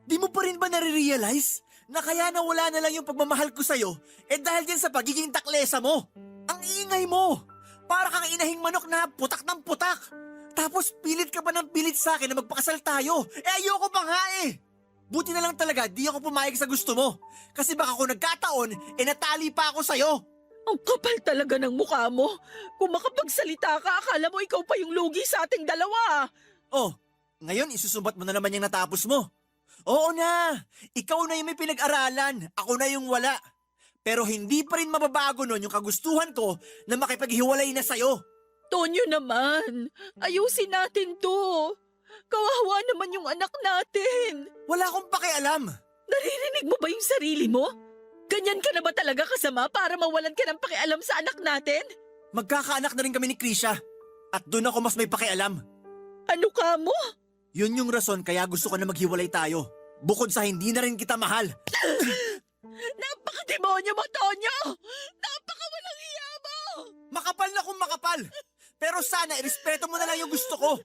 Di mo pa rin ba nare-realize na kaya nawala na lang yung pagmamahal ko sa'yo dahil din sa pagiging taklesa mo? Ang ingay mo! Para kang inahing manok na putak ng putak. Tapos pilit ka pa ng pilit sa akin na magpakasal tayo. Ayoko pa nga eh. Buti na lang talaga di ako pumayag sa gusto mo. Kasi baka kung nagkataon, natali pa ako sa'yo. Ang kapal talaga ng mukha mo. Kung makapagsalita ka, akala mo ikaw pa yung lugi sa ating dalawa. Oh, ngayon isusumbat mo na naman yung natapos mo. Oo na, ikaw na yung may pinag-aralan, ako na yung wala. Pero hindi pa rin mababago nun yung kagustuhan ko na makipaghiwalay na sa'yo. Tonyo naman, ayusin natin to. Kawawa naman yung anak natin. Wala akong pakialam. Naririnig mo ba yung sarili mo? Ganyan ka na ba talaga kasama para mawalan ka ng pakialam sa anak natin? Magkakaanak na rin kami ni Krisha. At doon ako mas may pakialam. Ano ka mo? Yun yung rason kaya gusto ko na maghiwalay tayo. Bukod sa hindi na rin kita mahal. Napaka-demonyo mo, Tonyo! Napaka-walang hiya mo! Makapal na kung makapal. Pero sana irespeto mo na lang yung gusto ko.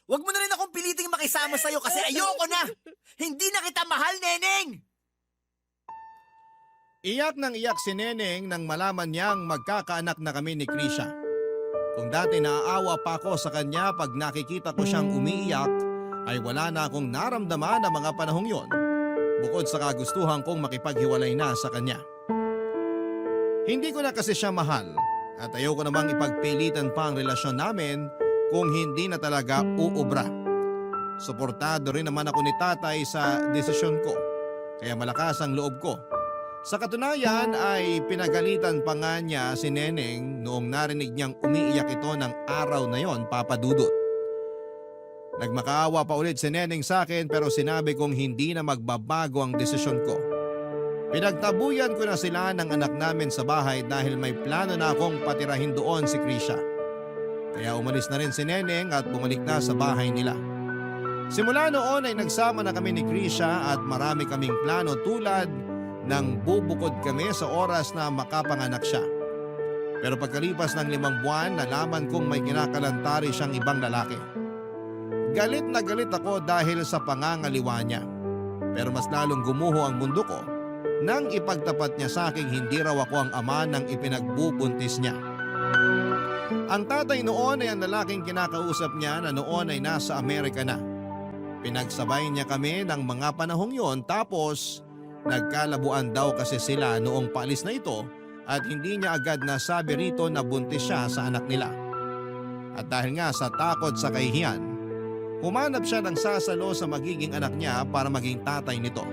Huwag mo na rin akong piliting makisama sa'yo kasi ayoko na. Hindi na kita mahal, Neneng! Iyak ng iyak si Neneng nang malaman niyang magkakaanak na kami ni Krisha. Kung dati naaawa pa ako sa kanya pag nakikita ko siyang umiiyak, ay wala na akong naramdaman na mga panahong yon, bukod sa kagustuhan kong makipaghiwalay na sa kanya. Hindi ko na kasi siya mahal at ayoko namang ipagpilitan pa ang relasyon namin kung hindi na talaga uubra. Suportado rin naman ako ni tatay sa desisyon ko, kaya malakas ang loob ko. Sa katunayan ay pinagalitan pa nga niya si Neneng noong narinig niyang umiiyak ito ng araw na yon, Papa Dudut. Nagmakaawa pa ulit si Neneng sa akin pero sinabi kong hindi na magbabago ang desisyon ko. Pinagtabuyan ko na sila ng anak namin sa bahay dahil may plano na akong patirahin doon si Krisha. Kaya umalis na rin si Neneng at bumalik na sa bahay nila. Simula noon ay nagsama na kami ni Krisha at marami kaming plano tulad nang bubukod kami sa oras na makapanganak siya. Pero pagkalipas ng 5 buwan, nalaman kong may kinakalantari siyang ibang lalaki. Galit na galit ako dahil sa pangangaliwa niya. Pero mas lalong gumuho ang mundo ko nang ipagtapat niya sa aking hindi raw ako ang ama ng ipinagbubuntis niya. Ang tatay noon ay ang lalaking kinakausap niya na noon ay nasa Amerika na. Pinagsabay niya kami ng mga panahong yon tapos nagkalabuan daw kasi sila noong paalis na ito at hindi niya agad nasabi rito na buntis siya sa anak nila. At dahil nga sa takot sa kahihiyan, humanap siya ng sasalo sa magiging anak niya para maging tatay nito.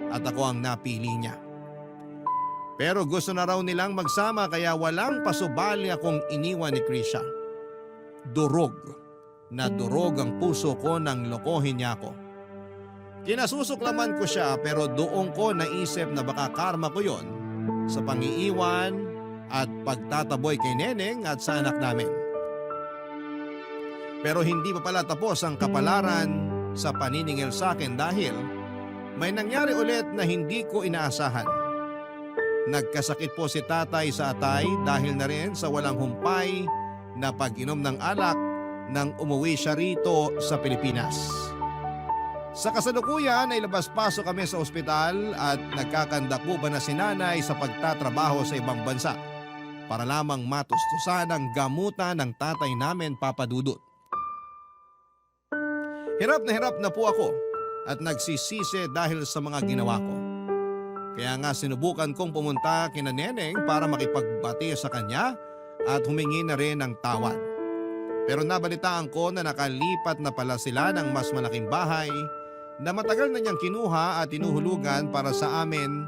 At ako ang napili niya. Pero gusto na raw nilang magsama kaya walang pasubali akong iniwan ni Krisha. Durog na durog ang puso ko nang lokohin niya ako. Kinasusuklaman ko siya pero doon ko naisip na baka karma ko yon sa pangiiwan at pagtataboy kay Neneng at sa anak namin. Pero hindi pa pala tapos ang kapalaran sa paniningil sa akin dahil may nangyari ulit na hindi ko inaasahan. Nagkasakit po si tatay sa atay dahil na rin sa walang humpay na pag-inom ng alak nang umuwi siya rito sa Pilipinas. Sa kasalukuyan ay labas-pasok kami sa ospital at nagkakandako ba na si nanay sa pagtatrabaho sa ibang bansa para lamang matustusan ang gamutan ng tatay namin, Papa Dudut. Hirap na po ako at nagsisisi dahil sa mga ginawa ko. Kaya nga sinubukan kong pumunta kina Neneng para makipagbati sa kanya at humingi na rin ng tawad. Pero nabalitaan ko na nakalipat na pala sila ng mas malaking bahay na matagal na niyang kinuha at tinuhulugan para sa amin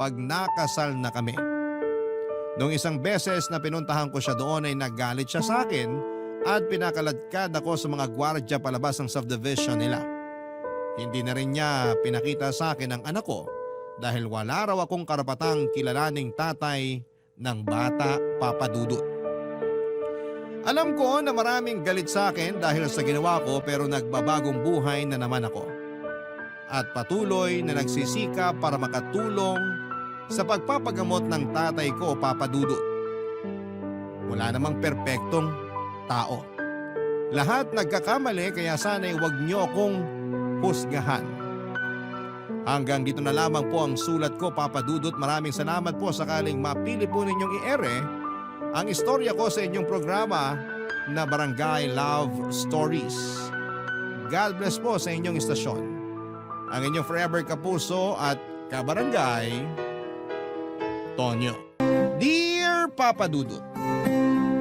pag nakasal na kami. Noong isang beses na pinuntahan ko siya doon ay naggalit siya sa akin at pinakaladkad ako sa mga gwardya palabas ng subdivision nila. Hindi na rin niya pinakita sa akin ang anak ko dahil wala raw akong karapatang kilalaning tatay ng bata, Papa Dudut. Alam ko na maraming galit sa akin dahil sa ginawa ko pero nagbabagong buhay na naman ako. At patuloy na nagsisikap para makatulong sa pagpapagamot ng tatay ko, Papa Dudut. Wala namang perpektong tao. Lahat nagkakamali kaya sana'y huwag niyo akong husgahan. Hanggang dito na lamang po ang sulat ko, Papa Dudut. Maraming salamat po sakaling mapili po ninyong i-ere ang istorya ko sa inyong programa na Barangay Love Stories. God bless po sa inyong istasyon. Ang inyong forever kapuso at kabarangay, Tonyo. Dear Papa Dudut,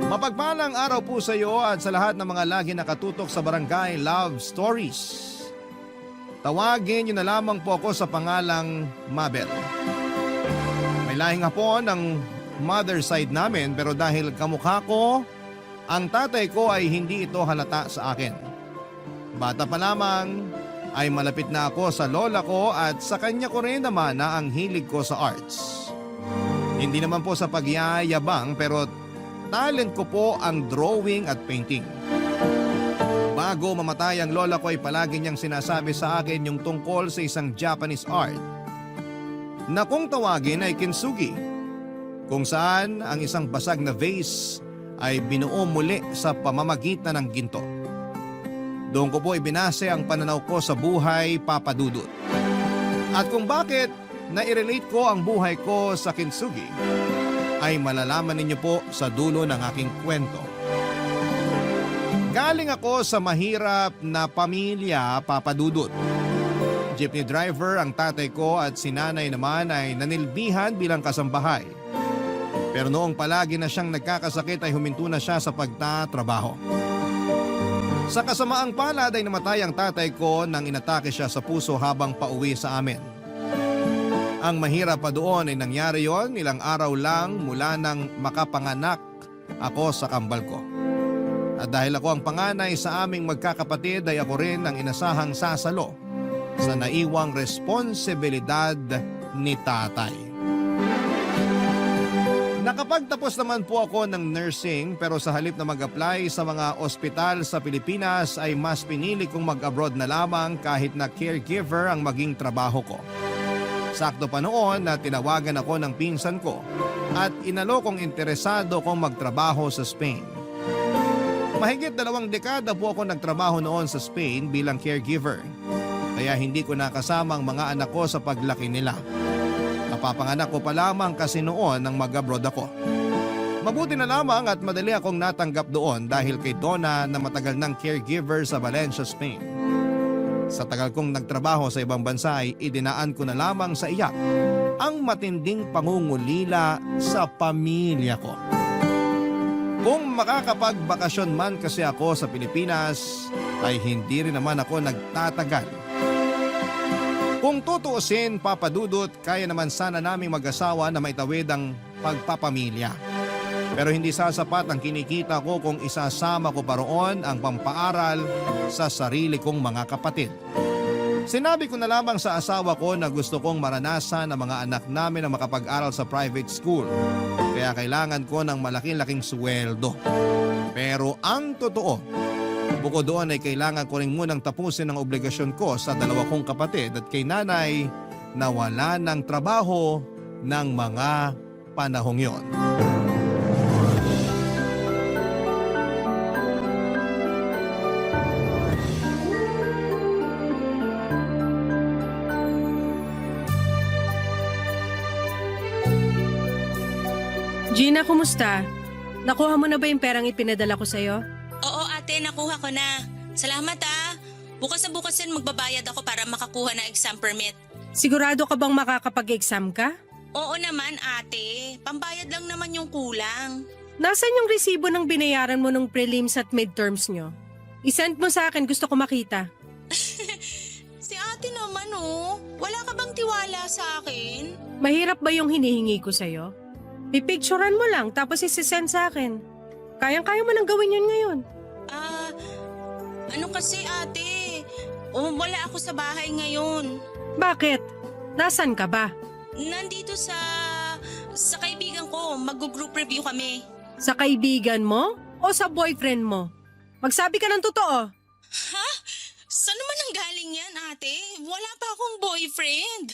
mapagpalang araw po sa iyo at sa lahat ng mga lagi nakatutok sa Barangay Love Stories. Tawagin niyo na lamang po ako sa pangalang Mabel. May lahing hapon ng mother side namin pero dahil kamukha ko, ang tatay ko ay hindi ito halata sa akin. Bata pa lamang ay malapit na ako sa lola ko at sa kanya ko rin naman na ang hilig ko sa arts. Hindi naman po sa pagyayabang pero talent ko po ang drawing at painting. Bago mamatay ang lola ko ay palagi niyang sinasabi sa akin yung tungkol sa isang Japanese art na kung tawagin ay kintsugi, kung saan ang isang basag na vase ay binuo muli sa pamamagitan ng ginto. Doon ko po ibinase ang pananaw ko sa buhay, Papa Dudut. At kung bakit na-relate ko ang buhay ko sa kintsugi, ay malalaman ninyo po sa dulo ng aking kwento. Galing ako sa mahirap na pamilya, Papa Dudut. Jeepney driver ang tatay ko at si nanay naman ay nanilbihan bilang kasambahay. Pero noong palagi na siyang nagkakasakit ay huminto na siya sa pagtatrabaho. Sa kasamaang palad ay namatay ang tatay ko nang inatake siya sa puso habang pauwi sa amin. Ang mahirap pa doon ay nangyari yon ilang araw lang mula nang makapanganak ako sa kambal ko. At dahil ako ang panganay sa aming magkakapatid ay ako rin ang inasahang sasalo sa naiwang responsibilidad ni tatay. Nakapagtapos naman po ako ng nursing pero sa halip na mag-apply sa mga ospital sa Pilipinas ay mas pinili kong mag-abroad na lamang kahit na caregiver ang maging trabaho ko. Sakto pa noon na tinawagan ako ng pinsan ko at inalo kong interesado kong magtrabaho sa Spain. Mahigit 2 dekada po ako nagtrabaho noon sa Spain bilang caregiver. Kaya hindi ko nakasama ang mga anak ko sa paglaki nila. Napapanganak ko pa lamang kasi noon nang mag-abroad ako. Mabuti na lamang at madali akong natanggap doon dahil kay Donna na matagal ng caregiver sa Valencia, Spain. Sa tagal kong nagtrabaho sa ibang bansa ay idinaan ko na lamang sa iyak ang matinding pangungulila sa pamilya ko. Kung makakapagbakasyon man kasi ako sa Pilipinas ay hindi rin naman ako nagtatagal. Kung tutuusin, Papa Dudut, kaya naman sana naming mag-asawa na maitawid ang pagpapamilya. Pero hindi sasapat ang kinikita ko kung isasama ko pa roon ang pampaaral sa sarili kong mga kapatid. Sinabi ko na lamang sa asawa ko na gusto kong maranasan ang mga anak namin na makapag-aral sa private school. Kaya kailangan ko ng malaking-laking sweldo. Pero ang totoo, bukod doon ay kailangan ko rin munang tapusin ang obligasyon ko sa 2 kong kapatid at kay nanay na wala ng trabaho ng mga panahong yon. Gina, kumusta? Nakuha mo na ba yung perang ipinadala ko sa'yo? Oo ate, nakuha ko na. Salamat ah. Bukas na bukas yan magbabayad ako para makakuha ng exam permit. Sigurado ka bang makakapag-exam ka? Oo naman ate, pambayad lang naman yung kulang. Nasaan yung resibo ng binayaran mo nung prelims at midterms nyo? I-send mo sa akin, gusto ko makita. Si ate naman oh, wala ka bang tiwala sa akin? Mahirap ba yung hinihingi ko sa'yo? Pipicturean mo lang tapos isi-send sa akin. Kayang-kaya mo nang gawin yun ngayon. Ano kasi ate, wala ako sa bahay ngayon. Bakit? Nasaan ka ba? Nandito sa kaibigan ko, mag-group review kami. Sa kaibigan mo o sa boyfriend mo? Magsabi ka ng totoo. Ha? Saan naman ang galing yan ate? Wala pa akong boyfriend.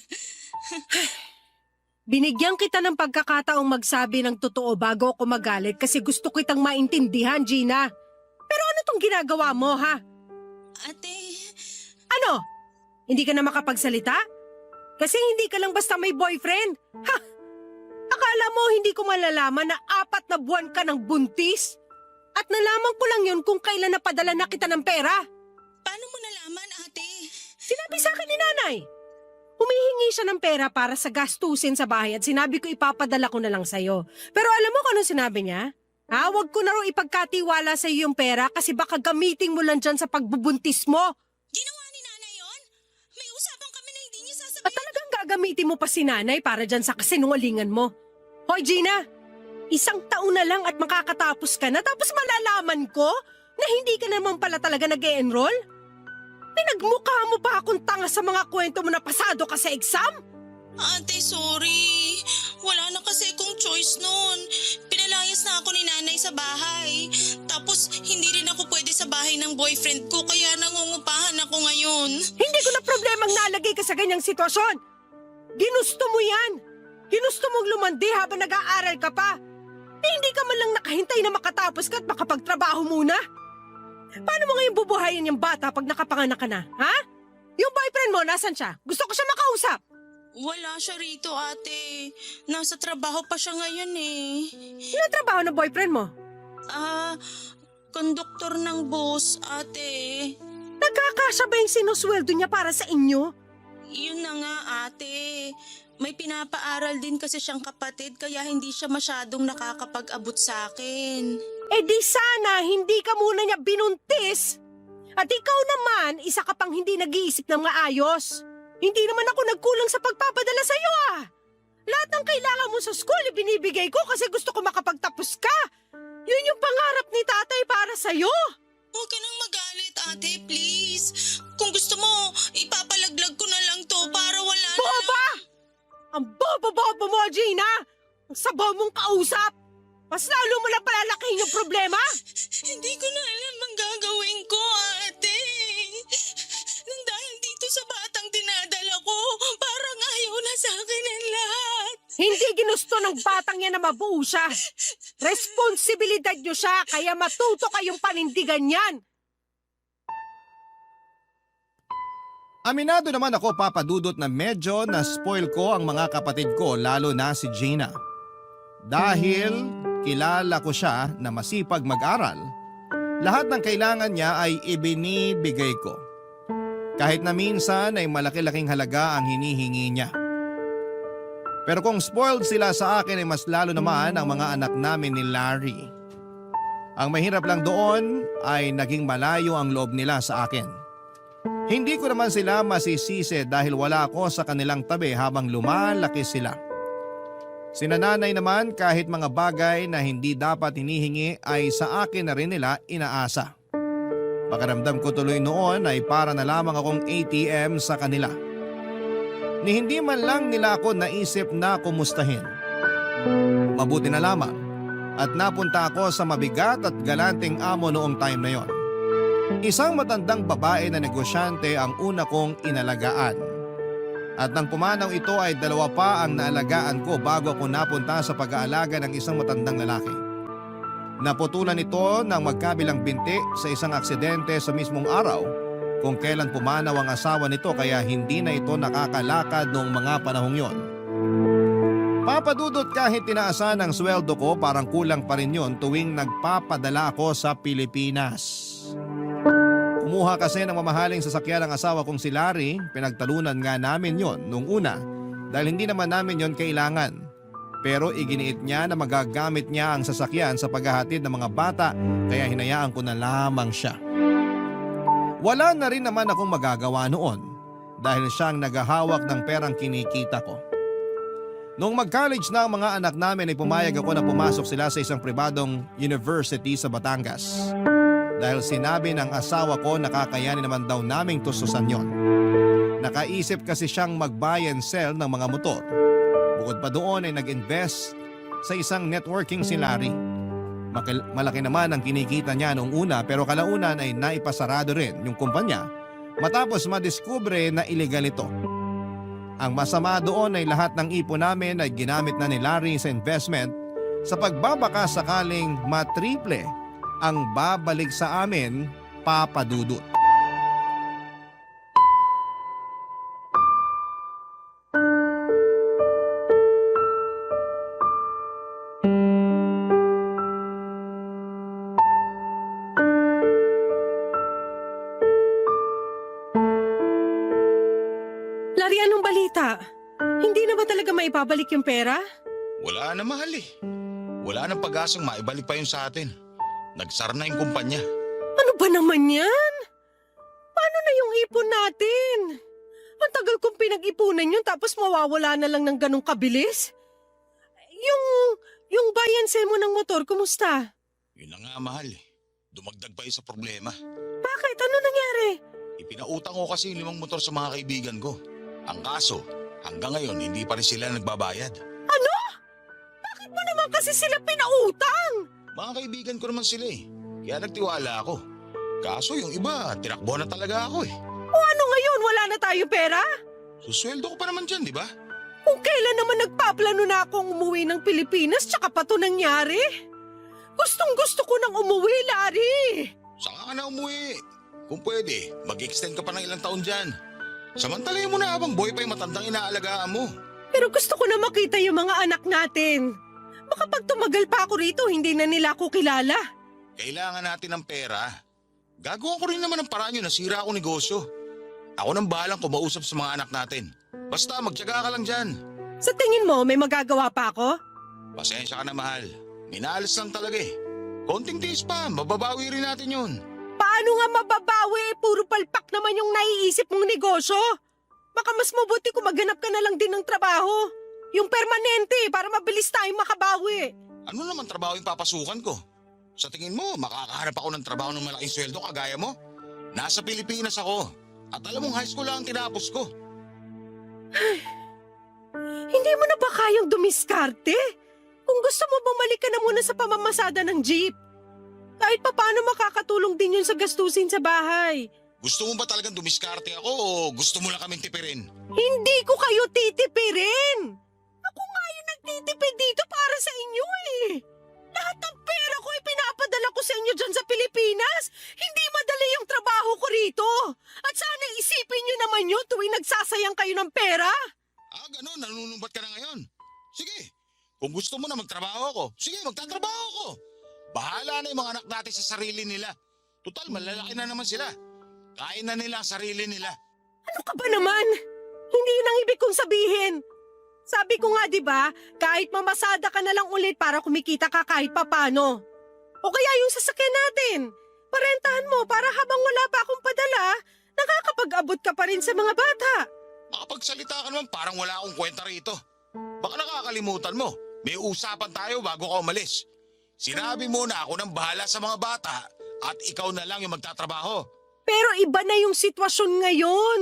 Binigyan kita ng pagkakataong magsabi ng totoo bago ako magalit kasi gusto kitang maintindihan, Gina. Pero ano tong ginagawa mo, ha? Ate, Ano? Hindi ka na makapagsalita? Kasi hindi ka lang basta may boyfriend. Ha? Akala mo hindi ko malalaman na 4 na buwan ka ng buntis? At nalaman ko lang yun kung kailan napadala na kita ng pera. paano mo nalaman ate? Sinabi sa akin ni nanay. Humihingi siya ng pera para sa gastusin sa bahay at sinabi ko ipapadala ko na lang sa'yo. Pero alam mo kung ano sinabi niya? Huwag ko na raw ipagkatiwala sa iyo yung pera kasi baka gamitin mo lang dyan sa pagbubuntis mo. Ginawa ni nanay yon? May usapan kami na hindi niya At sasabihin. talagang gagamitin mo pa si nanay para dyan sa kasinungalingan mo. Hoy Gina, 1 taon na lang at makakatapos ka na tapos malalaman ko na hindi ka naman pala talaga nag-e-enroll? Pinagmukha mo pa akong tanga sa mga kwento mo na pasado ka sa exam? Ate, sorry. Wala na kasi akong choice noon. Pinalayas na ako ni nanay sa bahay. Tapos hindi rin ako pwede sa bahay ng boyfriend ko kaya nangungupahan ako ngayon. Hindi ko na problemang nalagay ka sa ganyang sitwasyon. Ginusto mo yan! Ginusto mong lumandi habang nag-aaral ka pa! Hindi ka man lang nakahintay na makatapos ka at makapagtrabaho muna! Paano mo ngayon bubuhayin yung bata pag nakapanganak ka na, ha? Yung boyfriend mo, nasan siya? Gusto ko siya makausap! Wala siya rito, ate. Nasa trabaho pa siya ngayon eh. Ano trabaho ng boyfriend mo? Konduktor ng bus, ate. Nagkakasya ba yung sinusweldo niya para sa inyo? Yun na nga, ate. May pinapaaral din kasi siyang kapatid kaya hindi siya masyadong nakakapag-abot sa akin. Eh di sana hindi ka muna niya binuntis. At ikaw naman, isa ka pang hindi nag-iisip ng maayos. Hindi naman ako nagkulang sa pagpapadala sa iyo Lahat ng kailangan mo sa school ibinibigay ko kasi gusto ko makapagtapos ka. Yun yung pangarap ni tatay para sa iyo. Huwag ka nang magalit, ate, please. Kung gusto mo, ipapalaglag ko na lang to para wala na. Boba! Ang bobo-bobo mo, Gina! Ang sabaw mong kausap! Mas lalo mo lang palalakihin yung problema! Hindi ko na alam ang gagawin ko, ate. Nang dahil dito sa batang dinadala ko, parang ayaw na sa akin ang lahat. Hindi ginusto ng batang yan na mabuo siya. Responsibilidad niyo siya, kaya matuto kayong panindigan yan. Aminado naman ako, Papa Dudut, na medyo na-spoil ko ang mga kapatid ko, lalo na si Gina. Dahil kilala ko siya na masipag mag-aral, lahat ng kailangan niya ay ibinibigay ko. Kahit na minsan ay malaki-laking halaga ang hinihingi niya. Pero kung spoiled sila sa akin ay mas lalo naman ang mga anak namin ni Larry. Ang mahirap lang doon ay naging malayo ang loob nila sa akin. Hindi ko naman sila masisisi dahil wala ako sa kanilang tabi habang lumalaki sila. Sina nanay naman kahit mga bagay na hindi dapat hinihingi ay sa akin na rin nila inaasa. Pakiramdam ko tuloy noon ay para na lamang akong ATM sa kanila. Ni hindi man lang nila ako naisip na kumustahin. Mabuti na lamang at napunta ako sa mabigat at galanteng amo noong time na yon. Isang matandang babae na negosyante ang una kong inalagaan. At nang pumanaw ito ay 2 pa ang naalagaan ko bago ako napunta sa pag-aalaga ng isang matandang lalaki. Naputulan ito ng magkabilang binti sa isang aksidente sa mismong araw kung kailan pumanaw ang asawa nito kaya hindi na ito nakakalakad noong mga panahong yon. Papadudot kahit tinaasan ang sweldo ko parang kulang pa rin yon tuwing nagpapadala ako sa Pilipinas. Kumuha kasi ng mamahaling sasakyan ng asawa kong si Larry, pinagtalunan nga namin yon nung una dahil hindi naman namin yon kailangan. Pero iginiit niya na magagamit niya ang sasakyan sa paghahatid ng mga bata kaya hinayaan ko na lamang siya. Wala na rin naman akong magagawa noon dahil siyang naghahawak ng perang kinikita ko. Noong mag-college na ang mga anak namin ay pumayag ako na pumasok sila sa isang pribadong university sa Batangas. Dahil sinabi ng asawa ko na kakayanin naman daw naming tustusan yon. Nakaisip kasi siyang mag-buy and sell ng mga motor. Bukod pa doon ay nag-invest sa isang networking si Larry. Malaki naman ang kinikita niya noong una pero kalaunan ay naipasarado rin yung kumpanya matapos madiskubre na illegal ito. Ang masama doon ay lahat ng ipon namin ay ginamit na ni Larry sa investment sa pagbabaka sakaling matriple ang babalik sa amin, Papa Dudut. Larry, anong balita? Hindi na ba talaga maibabalik yung pera? Wala na, mahal eh. Wala nang pag-asang maibalik pa yun sa atin. Nagsara na yung kumpanya. Ano ba naman yan? Paano na yung ipon natin? Ang tagal kong pinag-ipunan yun tapos mawawala na lang ng ganong kabilis? Yung bayanse mo ng motor, kumusta? Yun na nga, mahal eh. Dumagdag pa yun sa problema. Bakit? Ano nangyari? Ipinautang ko kasi yung 5 motor sa mga kaibigan ko. Ang kaso, hanggang ngayon hindi pa rin sila nagbabayad. Ano? Bakit mo naman kasi sila pinautang? Mga kaibigan ko naman sila eh. Kaya nagtiwala ako. Kaso yung iba, tinakbo na talaga ako eh. O ano ngayon? Wala na tayo pera? Susweldo ko pa naman dyan, di ba? Kung kailan naman nagpaplano na akong umuwi ng Pilipinas tsaka pa to nangyari? Gustong gusto ko nang umuwi, Larry. Saka ka na umuwi. Kung pwede, mag-extend ka pa ng ilang taon dyan. Samantalahin mo na habang boy pa yung matandang inaalagaan mo. Pero gusto ko na makita yung mga anak natin. Baka pag tumagal pa ako rito, hindi na nila ako kilala. Kailangan natin ng pera. Gagawa ko rin naman ng paraan yun, nasira akong negosyo. Ako nang bahalang kumausap sa mga anak natin. Basta magtiyaga ka lang dyan. Sa tingin mo, may magagawa pa ako? Pasensya ka na, mahal. Minalas lang talaga eh. Konting tiis pa, mababawi rin natin yun. Paano nga mababawi? Puro palpak naman yung naiisip mong negosyo. Baka mas mabuti kung maghanap ka na lang din ng trabaho. Yung permanente para mabilis tayong makabawi. Ano naman trabaho yung papasukan ko? Sa tingin mo, makakahanap ako ng trabaho ng malaking sweldo kagaya mo? Nasa Pilipinas ako. At alam mong high school lang ang tinapos ko. Hindi mo na ba kayang dumiskarte? Kung gusto mo, bumalik ka na muna sa pamamasada ng jeep. Kahit paano makakatulong din yun sa gastusin sa bahay. Gusto mo ba talagang dumiskarte ako o gusto mo lang kaming tipirin? Hindi ko kayo titipirin! Ako nga yung nagtitipid dito para sa inyo eh. Lahat ng pera ko ay pinapadala ko sa inyo dyan sa Pilipinas. Hindi madali yung trabaho ko rito. At sana isipin nyo naman yun tuwing nagsasayang kayo ng pera. Ah, ganun, nanunumbat ka na ngayon. Sige, kung gusto mo na magtrabaho ako, sige, magtatrabaho ako. Bahala na yung mga anak natin sa sarili nila. Total, malalaki na naman sila. Kain na nila ang sarili nila. Ano ka ba naman? Hindi yun ang ibig kong sabihin. Sabi ko nga 'di ba, kahit mamasada ka na lang ulit para kumikita ka kahit papano. O kaya yung sasakyan natin. Parentahan mo para habang wala pa akong padala, nakakapag-abot ka pa rin sa mga bata. Makapagsalita ka naman parang wala akong kwenta rito. Baka nakakalimutan mo, may usapan tayo bago ka umalis. Sinabi mo na ako nang bahala sa mga bata at ikaw na lang yung magtatrabaho. Pero iba na yung sitwasyon ngayon.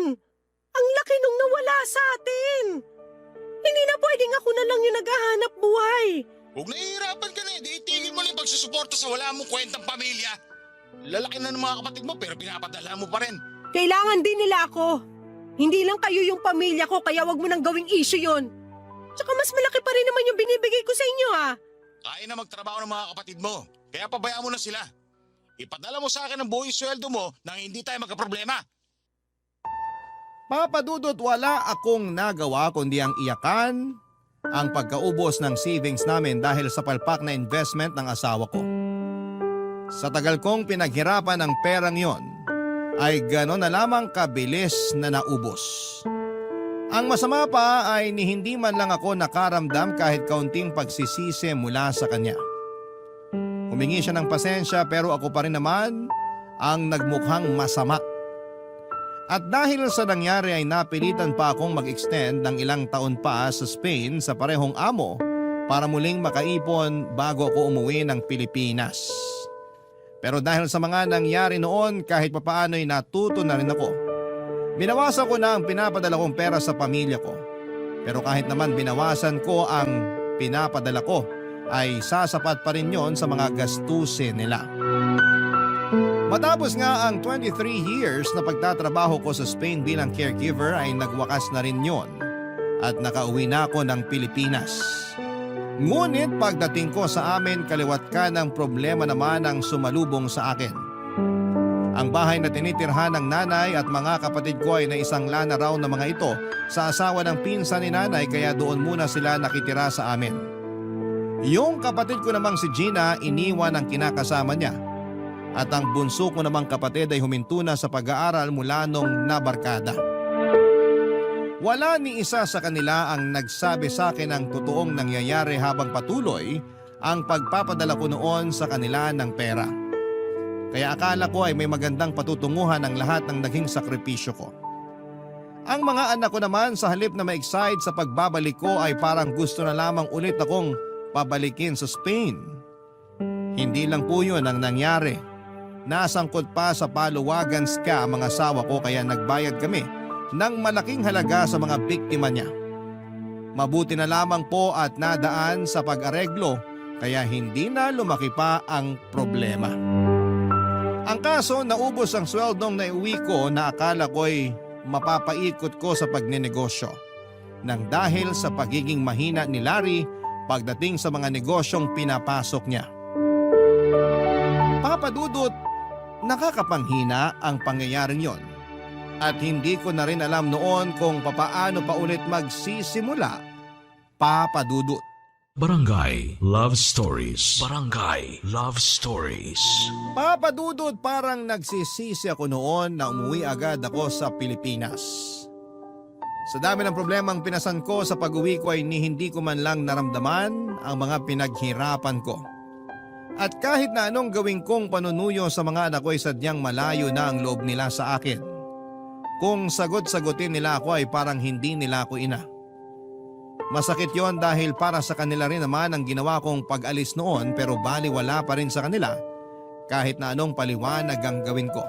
Ang laki nung nawala sa atin. Hindi na pwedeng ako na lang yung naghahanap buhay. Kung nahihirapan ka na, di itigil mo na yung pagsusuporta sa wala mong kwentang pamilya. Lalaki na ng mga kapatid mo pero pinapadala mo pa rin. Kailangan din nila ako. Hindi lang kayo yung pamilya ko kaya wag mo nang gawing issue yon. Tsaka mas malaki pa rin naman yung binibigay ko sa inyo ah. Kaya na magtrabaho ng mga kapatid mo, kaya pabayaan mo na sila. Ipadala mo sa akin ang buong sweldo mo nang hindi tayo magkaproblema. Papa Dudut, wala akong nagawa kundi ang iyakan ang pagkaubos ng savings namin dahil sa palpak na investment ng asawa ko. Sa tagal kong pinaghirapan ng perang yon, ay gano'n na lamang kabilis na naubos. Ang masama pa ay ni hindi man lang ako nakaramdam kahit kaunting pagsisisi mula sa kanya. Humingi siya ng pasensya pero ako pa rin naman ang nagmukhang masama. At dahil sa nangyari ay napilitan pa akong mag-extend ng ilang taon pa sa Spain sa parehong amo para muling makaipon bago ako umuwi ng Pilipinas. Pero dahil sa mga nangyari noon kahit papaano ay natuto na rin ako. Binawasan ko na ang pinapadala kong pera sa pamilya ko. Pero kahit naman binawasan ko ang pinapadala ko ay sasapat pa rin yon sa mga gastusin nila. Matapos nga ang 23 years na pagtatrabaho ko sa Spain bilang caregiver ay nagwakas na rin yon at nakauwi na ako ng Pilipinas. Ngunit pagdating ko sa amin kaliwat ka ng problema naman ang sumalubong sa akin. Ang bahay na tinitirhan ng nanay at mga kapatid ko ay naisangla na raw ng mga ito sa asawa ng pinsan ni nanay kaya doon muna sila nakitira sa amin. Yung kapatid ko namang si Gina iniwan ang kinakasama niya. At ang bunso ko namang kapatid ay huminto na sa pag-aaral mula nung nabarkada. Wala ni isa sa kanila ang nagsabi sa akin ng totoong nangyayari habang patuloy ang pagpapadala ko noon sa kanila ng pera. Kaya akala ko ay may magandang patutunguhan ang lahat ng naging sakripisyo ko. Ang mga anak ko naman sa halip na ma-excite sa pagbabalik ko ay parang gusto na lamang ulit akong pabalikin sa Spain. Hindi lang po yun ang nangyari. Nasangkot pa sa paluwagan ska ang mga asawa ko kaya nagbayad kami ng malaking halaga sa mga biktima niya. Mabuti na lamang po at nadaan sa pag-areglo kaya hindi na lumaki pa ang problema. Ang kaso, naubos ang sweldong naiuwi ko na akala ko'y mapapaikot ko sa pagnenegosyo. nang dahil sa pagiging mahina ni Larry pagdating sa mga negosyong pinapasok niya. Papa Dudut, nakakapanghina ang pangyayaring yon at hindi ko na rin alam noon kung papaano pa ulit magsisimula, Papa Dudut. Barangay Love Stories. Barangay Love Stories. Papa Dudut, parang nagsisisi ako noon na umuwi agad ako sa Pilipinas. Sa dami ng problemang pinasan ko sa pag-uwi ko ay hindi ko man lang naramdaman ang mga pinaghirapan ko. At kahit na anong gawin kong panunuyo sa mga anak ko ay sadyang malayo na ang loob nila sa akin. Kung sagot-sagutin nila ako ay parang hindi nila ako ina. Masakit yon dahil para sa kanila rin naman ang ginawa kong pag-alis noon pero baliwala pa rin sa kanila kahit na anong paliwanag ang gawin ko.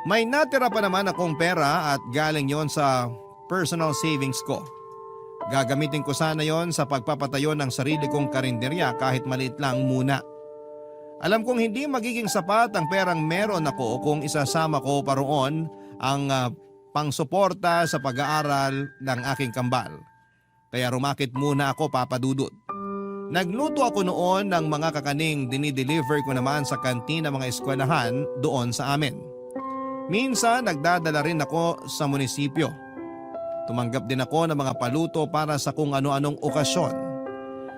May natira pa naman akong pera at galing yon sa personal savings ko. Gagamitin ko sana yon sa pagpapatayo ng sarili kong karinderya kahit maliit lang muna. Alam kong hindi magiging sapat ang perang meron ako kung isasama ko pa roon ang pangsuporta sa pag-aaral ng aking kambal. Kaya rumakit muna ako, Papa Dudut. Nagluto ako noon ng mga kakaning dinideliver ko naman sa kantina mga eskwelahan doon sa amin. Minsan nagdadala rin ako sa munisipyo. Tumanggap din ako ng mga paluto para sa kung ano-anong okasyon.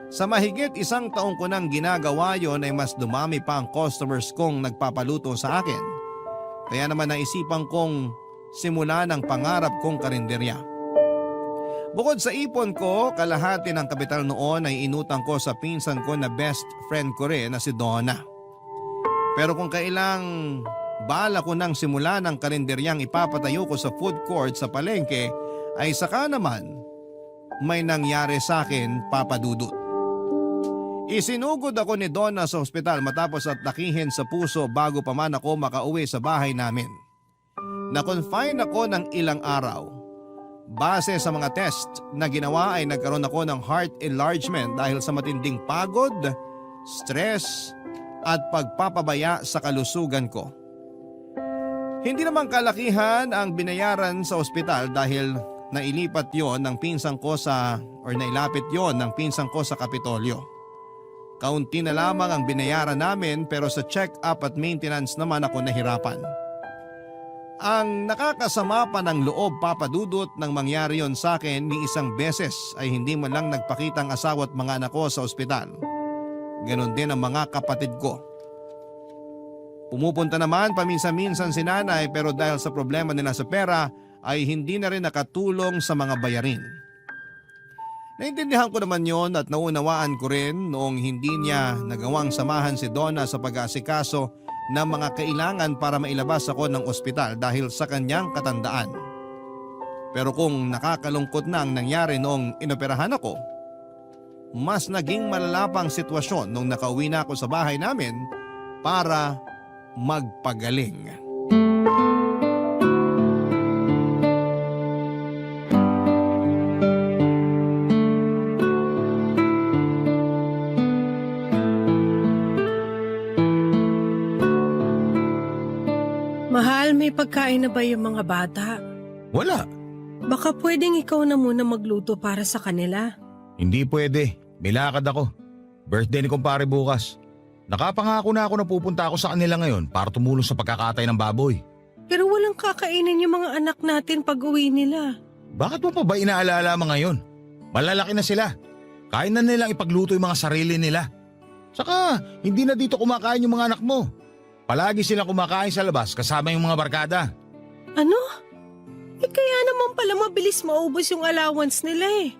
Sa mahigit 1 taong ko nang ginagawa yon ay mas dumami pa ang customers kong nagpapaluto sa akin. Kaya naman naisipan kong simulan ang pangarap kong karinderya. Bukod sa ipon ko, kalahati ng kapital noon ay inutang ko sa pinsan ko na best friend ko rin na si Donna. Pero kung kailang bala ko nang simula ng karinderyang ipapatayo ko sa food court sa palengke, ay saka naman may nangyari sa akin, Papa Dudut. Isinugod ako ni Donna sa ospital matapos atakihin sa puso bago pa man ako makauwi sa bahay namin. Na-confine ako ng ilang araw. Base sa mga test na ginawa ay nagkaroon ako ng heart enlargement dahil sa matinding pagod, stress at pagpapabaya sa kalusugan ko. Hindi naman kalakihan ang binayaran sa ospital dahil nailapit yon ng pinsan ko sa Kapitolyo. Kaunti na lamang ang binayaran namin pero sa check-up at maintenance naman ako nahirapan. Ang nakakasama pa ng loob, Papa Dudut, nang mangyari yon sa akin ni isang beses ay hindi man lang nagpakita ang asawa at mga anak ko sa ospital. Ganon din ang mga kapatid ko. Pumupunta naman paminsan-minsan si nanay pero dahil sa problema nila sa pera ay hindi na rin nakatulong sa mga bayarin. Naintindihan ko naman yon at naunawaan ko rin noong hindi niya nagawang samahan si Donna sa pag-aasikaso ng mga kailangan para mailabas ako ng ospital dahil sa kanyang katandaan. Pero kung nakakalungkot na ang nangyari noong inoperahan ako, mas naging malala pang sitwasyon nung nakauwi na ako sa bahay namin para magpagaling. Mahal, may pagkain na ba yung mga bata? Wala. Baka pwedeng ikaw na muna magluto para sa kanila. Hindi pwede. May lakad ako. Birthday ni kumpare bukas. Nakapangako na ako na pupunta ako sa kanila ngayon para tumulong sa pagkakatay ng baboy. Pero walang kakainin yung mga anak natin pag uwi nila. Bakit mo pa ba inaalala mga ngayon? Malalaki na sila. Kaya na nilang ipagluto yung mga sarili nila. Saka hindi na dito kumakain yung mga anak mo. Palagi silang kumakain sa labas kasama yung mga barkada. Ano? Kaya naman pala mabilis maubos yung allowance nila eh.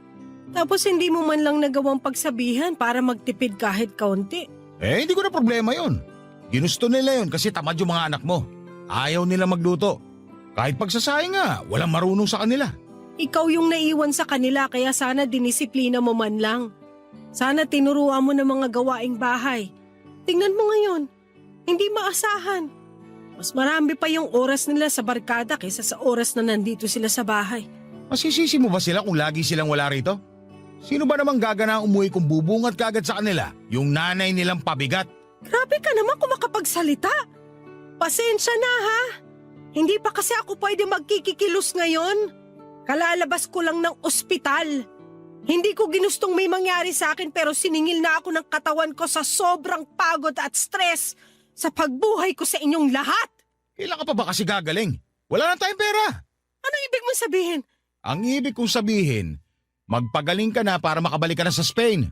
Tapos hindi mo man lang nagawang pagsabihan para magtipid kahit kaunti. Hindi ko na problema yun. Ginusto nila yun kasi tamad yung mga anak mo. Ayaw nila magluto. Kahit pagsasayang nga, walang marunong sa kanila. Ikaw yung naiwan sa kanila kaya sana dinisiplina mo man lang. Sana tinuruan mo ng mga gawaing bahay. Tingnan mo ngayon, hindi maasahan. Mas marami pa yung oras nila sa barkada kaysa sa oras na nandito sila sa bahay. Masisisi mo ba sila kung lagi silang wala rito? Sino ba namang gagana umuwi kung bubungat kagad sa kanila? Yung nanay nilang pabigat. Grabe ka naman kung makapagsalita. Pasensya na ha. Hindi pa kasi ako pwede magkikikilos ngayon. Kalalabas ko lang ng ospital. Hindi ko ginustong may mangyari sa akin pero siningil na ako ng katawan ko sa sobrang pagod at stress sa pagbuhay ko sa inyong lahat. Kailan ka pa ba kasi gagaling? Wala na tayong pera. Ano ibig mo sabihin? Ang ibig kong sabihin, magpagaling ka na para makabalik ka na sa Spain.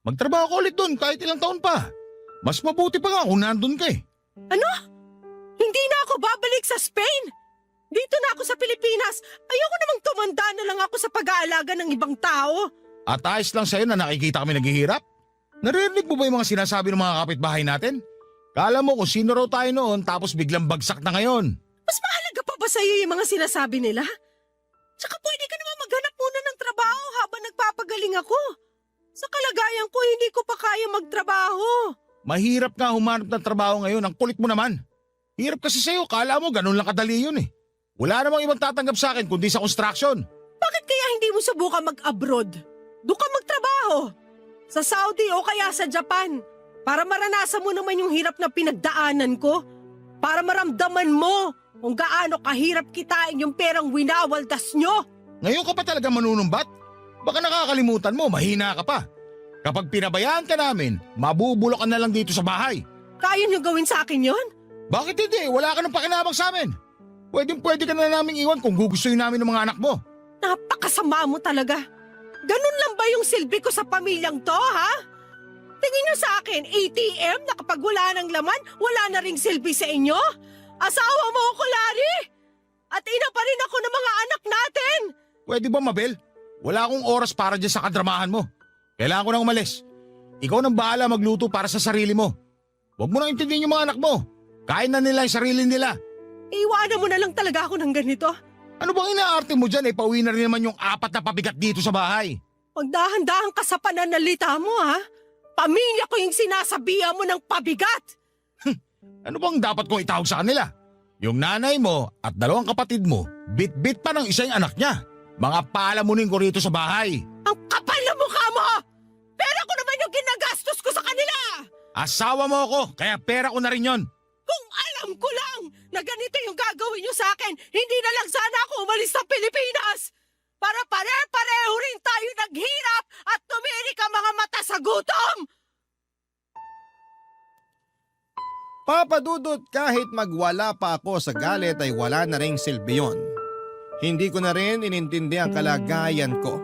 Magtrabaho ka ulit doon kahit ilang taon pa. Mas mabuti pa nga kung nandun ka eh. Ano? Hindi na ako babalik sa Spain. Dito na ako sa Pilipinas. Ayoko namang tumanda na lang ako sa pag-aalaga ng ibang tao. At ayos lang sa'yo na nakikita kami naghihirap? Naririnig mo ba yung mga sinasabi ng mga kapitbahay natin? Kala mo kung sino raw tayo noon tapos biglang bagsak na ngayon. Mas mahalaga pa ba sa'yo yung mga sinasabi nila? Tsaka pwede ka naman maghanap muna ng trabaho habang nagpapagaling ako. Sa kalagayan ko, hindi ko pa kaya magtrabaho. Mahirap nga humanap ng trabaho ngayon. Ang kulit mo naman. Hirap kasi sa'yo. Kala mo ganun lang kadali yun eh. Wala namang ibang tatanggap sa akin kundi sa construction. Bakit kaya hindi mo subukan mag-abroad? Doon ka magtrabaho. Sa Saudi o kaya sa Japan. Para maranasan mo naman yung hirap na pinagdaanan ko. Para maramdaman mo kung gaano kahirap kitain yung perang winawaldas nyo. Ngayon ka pa talaga manunumbat? Baka nakakalimutan mo, mahina ka pa. Kapag pinabayaan ka namin, mabubulok ka na lang dito sa bahay. Kaya nyo gawin sa akin yon? Bakit hindi? Wala ka ng pakinabang sa amin. Pwede ka na naming iwan kung gugustuhin namin ng mga anak mo. Napakasama mo talaga. Ganun lang ba yung silbi ko sa pamilyang to, ha? Tingin nyo sa akin, ATM na kapag wala ng laman, wala na ring silbi sa inyo? Asawa mo ako, Larry! At ina pa rin ako ng mga anak natin! Pwede ba, Mabel? Wala akong oras para dyan sa kadramahan mo. Kailangan ko nang umalis. Ikaw nang bahala magluto para sa sarili mo. Huwag mo nang intindihin yung mga anak mo. Kain na nila yung sarili nila. Iwanan mo na lang talaga ako ng ganito. Ano bang inaarte mo dyan? Pauwi na rin naman yung 4 na pabigat dito sa bahay. Magdahan-dahan ka sa pananalita mo, ha? Pamilya ko yung sinasabihan mo ng pabigat. Ano bang dapat kong itawag sa kanila? Yung nanay mo at 2 kapatid mo, bit-bit pa ng isang anak niya. Mga palamunin ko rito sa bahay. Ang kapal na mukha mo! Pera ko naman yung ginagastos ko sa kanila! Asawa mo ako, kaya pera ko na rin yon. Kung alam ko lang na ganito yung gagawin nyo sa akin, hindi na lang sana ako umalis sa Pilipinas. Para pare-pareho rin tayo naghirap at tumirik ang mga mata sa gutom. Papa Dudut, kahit magwala pa ako sa galit ay wala na ring silbi yun. Hindi ko na rin inintindi ang kalagayan ko.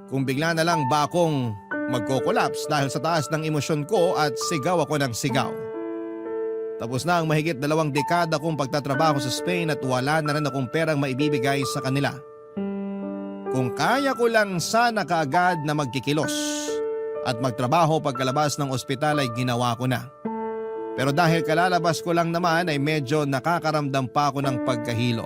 Kung bigla na lang ba akong magko-collapse dahil sa taas ng emosyon ko at sigaw ako ng sigaw. Tapos na ang mahigit 2 dekada kong pagtatrabaho sa Spain at wala na rin akong perang maibibigay sa kanila. Kung kaya ko lang sana kaagad na magkikilos at magtrabaho pagkalabas ng ospital ay ginawa ko na. Pero dahil kalalabas ko lang naman ay medyo nakakaramdam pa ako ng pagkahilo.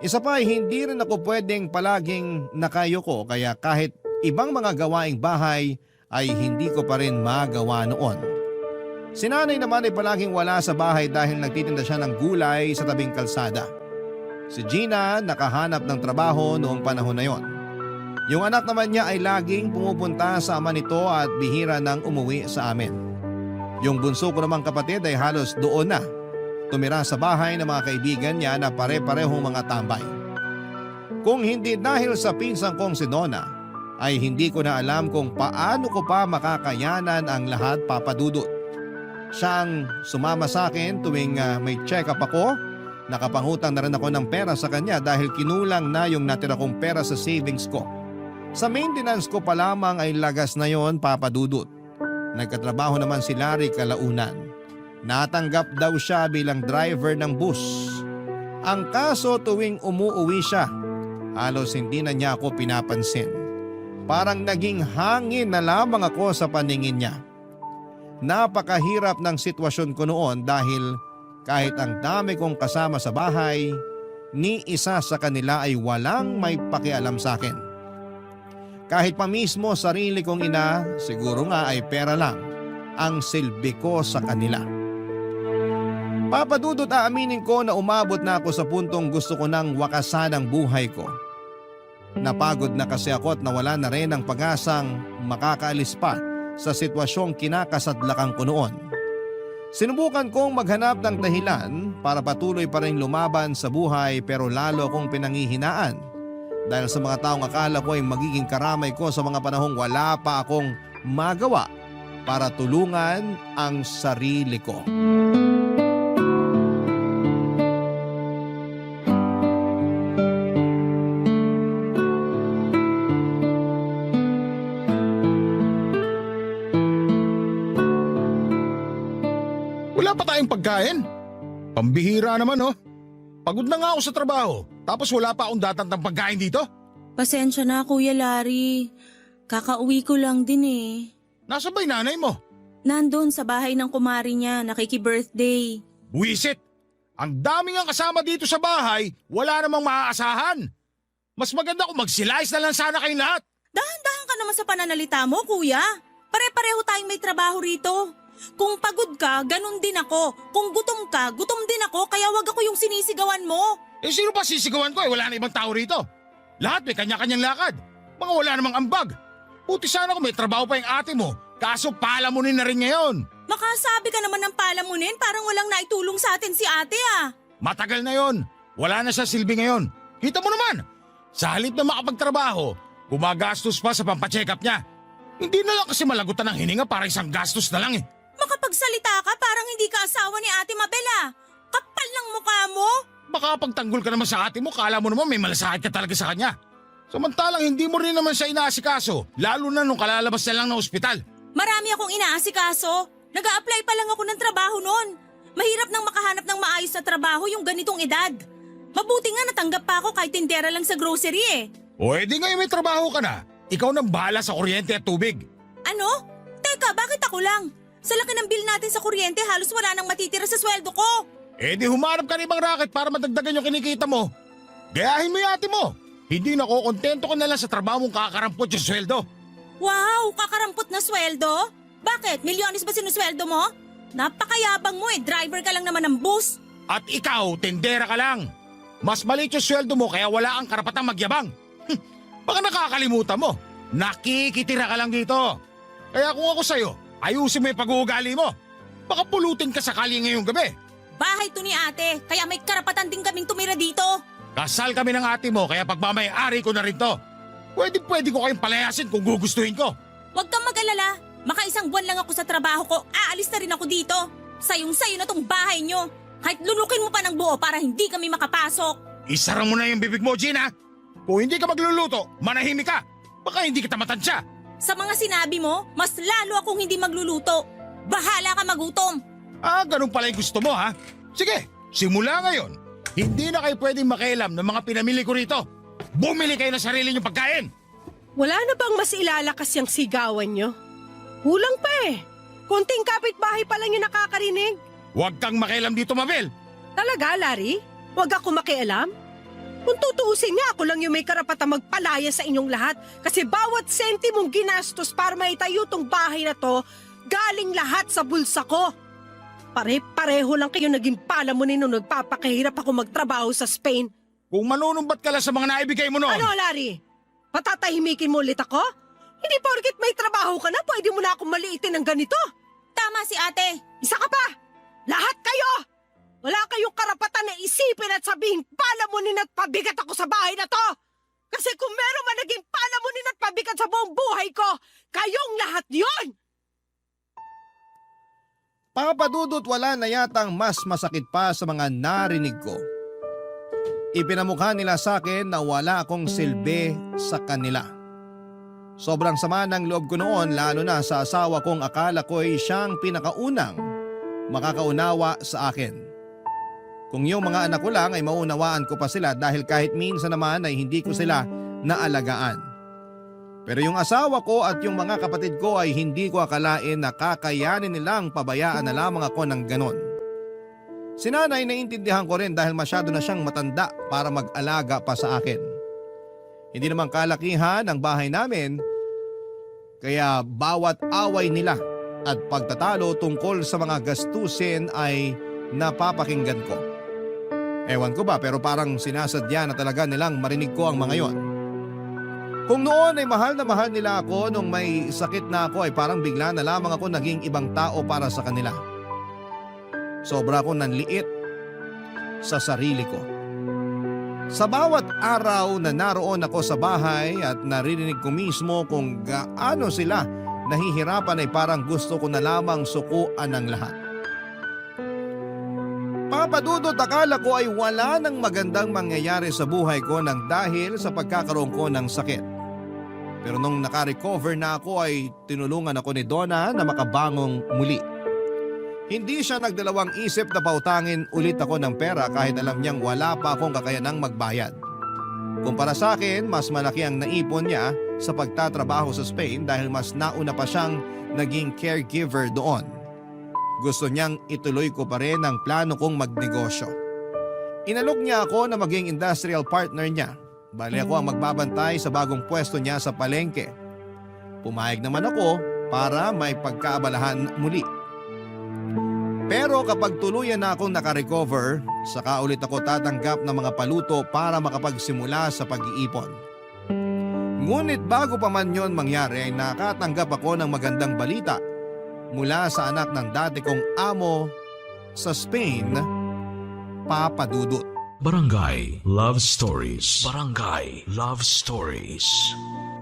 Isa pa ay hindi rin ako pwedeng palaging nakayuko kaya kahit ibang mga gawaing bahay ay hindi ko pa rin magawa noon. Si nanay naman ay palaging wala sa bahay dahil nagtitinda siya ng gulay sa tabing kalsada. Si Gina nakahanap ng trabaho noong panahon na yon. Yung anak naman niya ay laging pumupunta sa ama nito at bihira nang umuwi sa amin. Yung bunso ko namang kapatid ay halos doon na. Tumira sa bahay ng mga kaibigan niya na pare-parehong mga tambay. Kung hindi dahil sa pinsang kong si Nona, ay hindi ko na alam kung paano ko pa makakayanan ang lahat, Papa Dudut. Siyang sumama sa akin tuwing may check-up ako. Nakapangutang na rin ako ng pera sa kanya dahil kinulang na yung natira kong pera sa savings ko. Sa maintenance ko pa lamang ay lagas na yon, Papa Dudut. Nagkatrabaho naman si Larry kalaunan. Natanggap daw siya bilang driver ng bus. Ang kaso tuwing umuuwi siya, halos hindi na niya ako pinapansin. Parang naging hangin na lamang ako sa paningin niya. Napakahirap ng sitwasyon ko noon dahil kahit ang dami kong kasama sa bahay, ni isa sa kanila ay walang may pakialam sa akin. Kahit pa mismo sarili kong ina, siguro nga ay pera lang ang silbi ko sa kanila. Papa Dudut, aaminin ko na umabot na ako sa puntong gusto ko nang wakasan ang buhay ko. Napagod na kasi ako at nawala na rin ang pag-asang makakaalis pa sa sitwasyong kinakasadlakan ko noon. Sinubukan kong maghanap ng dahilan para patuloy pa rin lumaban sa buhay pero lalo akong pinanghihinaan Dahil sa mga taong akala ko ay magiging karamay ko sa mga panahong wala pa akong magawa para tulungan ang sarili ko. Wala pa tayong pagkain. Pambihira naman oh. Pagod na nga ako sa trabaho, tapos wala pa akong datang pagkain dito. Pasensya na, Kuya Larry. Kakauwi ko lang din eh. Nasa ba yung nanay mo? Nandun sa bahay ng kumari niya, nakiki-birthday. Buwisit! Ang dami nga kasama dito sa bahay, wala namang maaasahan. Mas maganda kung magsilayas na lang sana kayong lahat. Dahan-dahan ka naman sa pananalita mo, Kuya. Pare-pareho tayong may trabaho rito. Kung pagod ka, ganun din ako. Kung gutom ka, gutom din ako, kaya wag ako yung sinisigawan mo. Eh sino ba sisigawan ko wala na ibang tao rito? Lahat may kanya-kanyang lakad. Mga wala namang ambag. Buti sana kung may trabaho pa yung ate mo, kaso palamunin na rin ngayon. Makasabi ka naman ng palamunin, parang walang naitulong sa atin si ate ah. Matagal na yon. Wala na siya silbi ngayon. Kita mo naman, sa halip na makapagtrabaho, gumagastos pa sa pampacheck up niya. Hindi na lang kasi malagutan ng hininga para isang gastos na lang eh. Makapagsalita ka, parang hindi ka asawa ni Ate Mabel. Kapal ng mukha mo. Baka pagtanggol ka naman sa ate mo, kala mo naman may malasakit ka talaga sa kanya. Samantalang hindi mo rin naman siya inaasikaso, lalo na nung kalalabas na lang ng ospital. Marami akong inaasikaso. Nag-a-apply pa lang ako ng trabaho noon. Mahirap nang makahanap ng maayos na trabaho yung ganitong edad. Mabuti nga natanggap pa ako kahit tindera lang sa grocery eh. O edi ngayon may trabaho ka na, ikaw nang bahala sa kuryente at tubig. Ano? Teka, bakit ako lang? Sa laki ng bill natin sa kuryente, halos wala nang matitira sa sweldo ko. Eh di humanap ka ng ibang racket para madagdagan yung kinikita mo. Gayahin mo yung ate mo. Hindi na ko, kontento ka na lang sa trabaho mong kakarampot yung sweldo. Wow, kakarampot na sweldo? Bakit? Milyones ba sinusweldo mo? Napakayabang mo eh, driver ka lang naman ng bus. At ikaw, tendera ka lang. Mas maliit yung sweldo mo kaya wala kang karapatang magyabang. Baka nakakalimutan mo, nakikitira ka lang dito. Kaya kung ako sa'yo, ayusin mo yung pag-uugali mo. Baka pulutin ka sakali ngayong gabi. Bahay to ni ate, kaya may karapatan din kaming tumira dito. Kasal kami ng ate mo kaya pagmamayari ko na rin to. Pwede ko kayong palayasin kung gugustuhin ko. Huwag kang mag-alala, makaisang buwan lang ako sa trabaho ko, aalis na rin ako dito. Sayong-sayo na tong bahay nyo. Kahit lulukin mo pa ng buo para hindi kami makapasok. Isara mo na yung bibig mo, Gina. Kung hindi ka magluluto, manahimik ka. Baka hindi kita matansya. Sa mga sinabi mo, mas lalo akong hindi magluluto. Bahala ka magutom. Ganun pala yung gusto mo, ha? Sige, simula ngayon, hindi na kayo pwedeng makialam ng mga pinamili ko rito. Bumili kayo ng sarili niyong pagkain. Wala na bang mas ilalakas yung sigawan nyo? Kulang pa eh. Kunting kapitbahay pa lang yung nakakarinig. Huwag kang makialam dito, Mabel. Talaga, Larry? Huwag ako makialam? Kung tutuusin nga, ako lang yung may karapatang magpalaya sa inyong lahat kasi bawat sentimong ginastos para maitayo tong bahay na to, galing lahat sa bulsa ko. Pare-pareho lang kayo naging palamunin nung nagpapakahirap ako magtrabaho sa Spain. Kung manunumbat ka lang sa mga naibigay mo noon. Ano, Larry? Patatahimikin mo ulit ako? Hindi porket may trabaho ka na, pwede mo na akong maliitin ng ganito. Tama si ate. Isa ka pa! Lahat kayo! Wala kayong karapatan na isipin at sabihin palamunin at pabigat ako sa bahay na to! Kasi kung meron man naging palamunin at pabigat sa buong buhay ko, kayong lahat yon! Papadudot, wala na yatang mas masakit pa sa mga narinig ko. Ipinamukha nila sa akin na wala akong silbi sa kanila. Sobrang sama ng loob ko noon, lalo na sa asawa kong akala ko'y siyang pinakaunang makakaunawa sa akin. Kung yung mga anak ko lang ay maunawaan ko pa sila dahil kahit minsan naman ay hindi ko sila naalagaan. Pero yung asawa ko at yung mga kapatid ko ay hindi ko akalain na kakayanin nilang pabayaan na lamang ako ng ganon. Si nanay naiintindihan ko rin dahil masyado na siyang matanda para mag-alaga pa sa akin. Hindi naman kalakihan ang bahay namin, kaya bawat away nila at pagtatalo tungkol sa mga gastusin ay napapakinggan ko. Ewan ko ba, pero parang sinasadya na talaga nilang marinig ko ang mga yon. Kung noon ay mahal na mahal nila ako, nung may sakit na ako ay parang bigla na lamang ako naging ibang tao para sa kanila. Sobra akong nanliit sa sarili ko. Sa bawat araw na naroon ako sa bahay at naririnig ko mismo kung gaano sila nahihirapan ay parang gusto ko na lamang sukuan ng lahat. Papa Dudut, akala ko ay wala nang magandang mangyayari sa buhay ko nang dahil sa pagkakaroon ko ng sakit. Pero nung naka-recover na ako ay tinulungan ako ni Donna na makabangong muli. Hindi siya nagdalawang isip na pautangin ulit ako ng pera kahit alam niyang wala pa akong kakayanang magbayad. Kumpara sa akin, mas malaki ang naipon niya sa pagtatrabaho sa Spain dahil mas nauna pa siyang naging caregiver doon. Gusto niyang ituloy ko pa rin ang plano kong magnegosyo. Inalok niya ako na maging industrial partner niya. Bali ako ang magbabantay sa bagong pwesto niya sa palengke. Pumayag naman ako para may pagkaabalahan muli. Pero kapag tuluyan na akong nakarecover, saka ulit ako tatanggap ng mga paluto para makapagsimula sa pag-iipon. Ngunit bago pa man yon mangyari ay nakatanggap ako ng magandang balita mula sa anak ng dati kong amo sa Spain, Papa Dudut. Barangay Love Stories. Barangay Love Stories.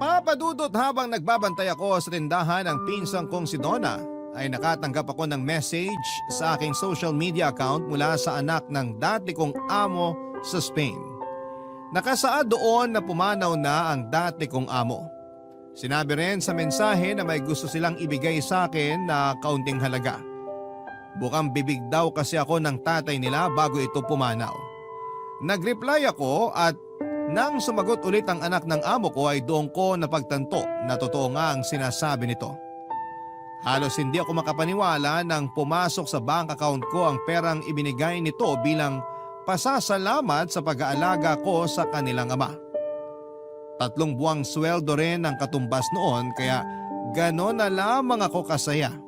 Papa Dudut, habang nagbabantay ako sa tindahan ng pinsang kong si Donna, ay nakatanggap ako ng message sa aking social media account mula sa anak ng dati kong amo sa Spain. Nakasaad doon na pumanaw na ang dati kong amo. Sinabi rin sa mensahe na may gusto silang ibigay sa akin na kaunting halaga. Bukang bibig daw kasi ako ng tatay nila bago ito pumanaw. Nag-reply ako at nang sumagot ulit ang anak ng amo ko ay doon ko napagtanto na totoo nga ang sinasabi nito. Halos hindi ako makapaniwala nang pumasok sa bank account ko ang perang ibinigay nito bilang pasasalamat sa pag-aalaga ko sa kanilang ama. 3 buwang sweldo rin ang katumbas noon kaya gano'n na lamang ako kasaya.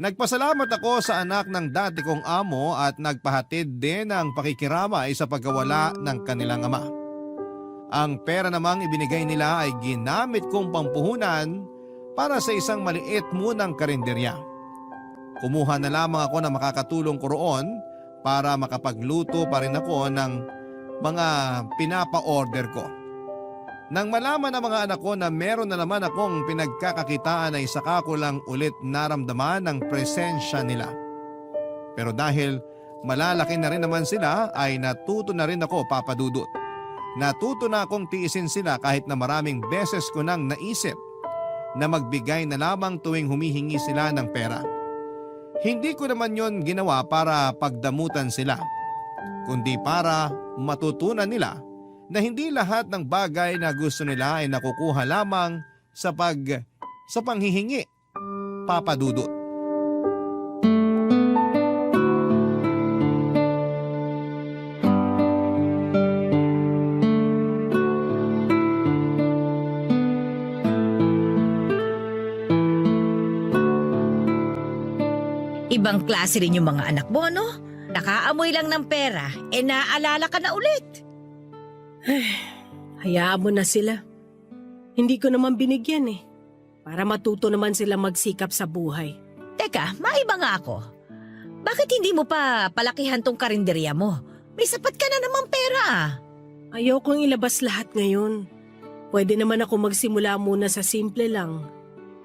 Nagpasalamat ako sa anak ng dati kong amo at nagpahatid din ng pakikiramay sa pagkawala ng kanilang ama. Ang pera namang ibinigay nila ay ginamit kong pampuhunan para sa isang maliit munang karinderya. Kumuha na lamang ako na makakatulong ko roon para makapagluto pa rin ako ng mga pinapa-order ko. Nang malaman ng mga anak ko na meron na naman akong pinagkakakitaan ay saka ko lang ulit naramdaman ang presensya nila. Pero dahil malalaki na rin naman sila ay natuto na rin ako, Papa Dudut. Natuto na akong tiisin sila kahit na maraming beses ko nang naisip na magbigay na lamang tuwing humihingi sila ng pera. Hindi ko naman yon ginawa para pagdamutan sila, kundi para matutunan nila na hindi lahat ng bagay na gusto nila ay nakukuha lamang sa panghihingi, Papa Dudut. Ibang klase rin yung mga anak mo, no? Nakaamoy lang ng pera, naaalala ka na ulit. Hayaan mo na sila. Hindi ko naman binigyan eh. Para matuto naman sila magsikap sa buhay. Teka, maiba nga ako. Bakit hindi mo pa palakihan tong karinderya mo? May sapat ka na namang pera. Ayaw kong ilabas lahat ngayon. Pwede naman ako magsimula muna sa simple lang.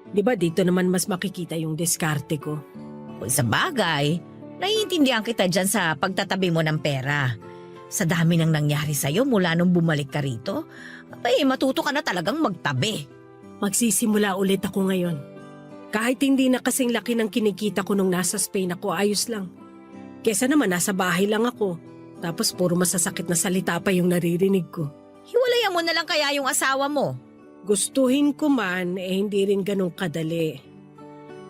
Di ba dito naman mas makikita yung diskarte ko? Kung sa bagay, naiintindihan kita dyan sa pagtatabi mo ng pera. Sa dami nang nangyari sa'yo mula nung bumalik ka rito, matuto ka na talagang magtabi. Magsisimula ulit ako ngayon. Kahit hindi na kasing laki ng kinikita ko nung nasa Spain ako, ayos lang. Kesa naman nasa bahay lang ako, tapos puro masasakit na salita pa yung naririnig ko. Hiwalayan mo na lang kaya yung asawa mo. Gustuhin ko man, hindi rin ganun kadali.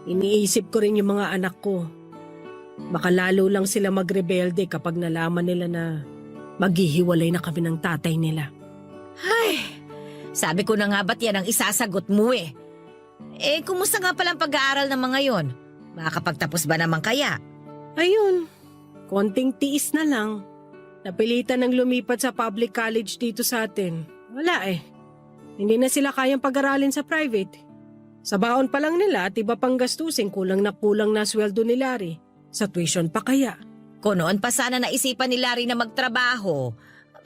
Iniisip ko rin yung mga anak ko. Baka lalo lang sila magrebelde kapag nalaman nila na maghihiwalay na kami ng tatay nila. Ay, sabi ko na nga ba't yan ang isasagot mo eh. Kumusta nga palang pag-aaral ng mga yon? Makakapagtapos ba naman kaya? Ayun, konting tiis na lang. Napilitan ng lumipat sa public college dito sa atin. Wala eh. Hindi na sila kayang pag-aralin sa private. Sa baon pa lang nila at iba pang gastusin, kulang na sweldo ni Larry. Sa tuition pa kaya. Kung noon pa sana naisipan ni Larry na magtrabaho,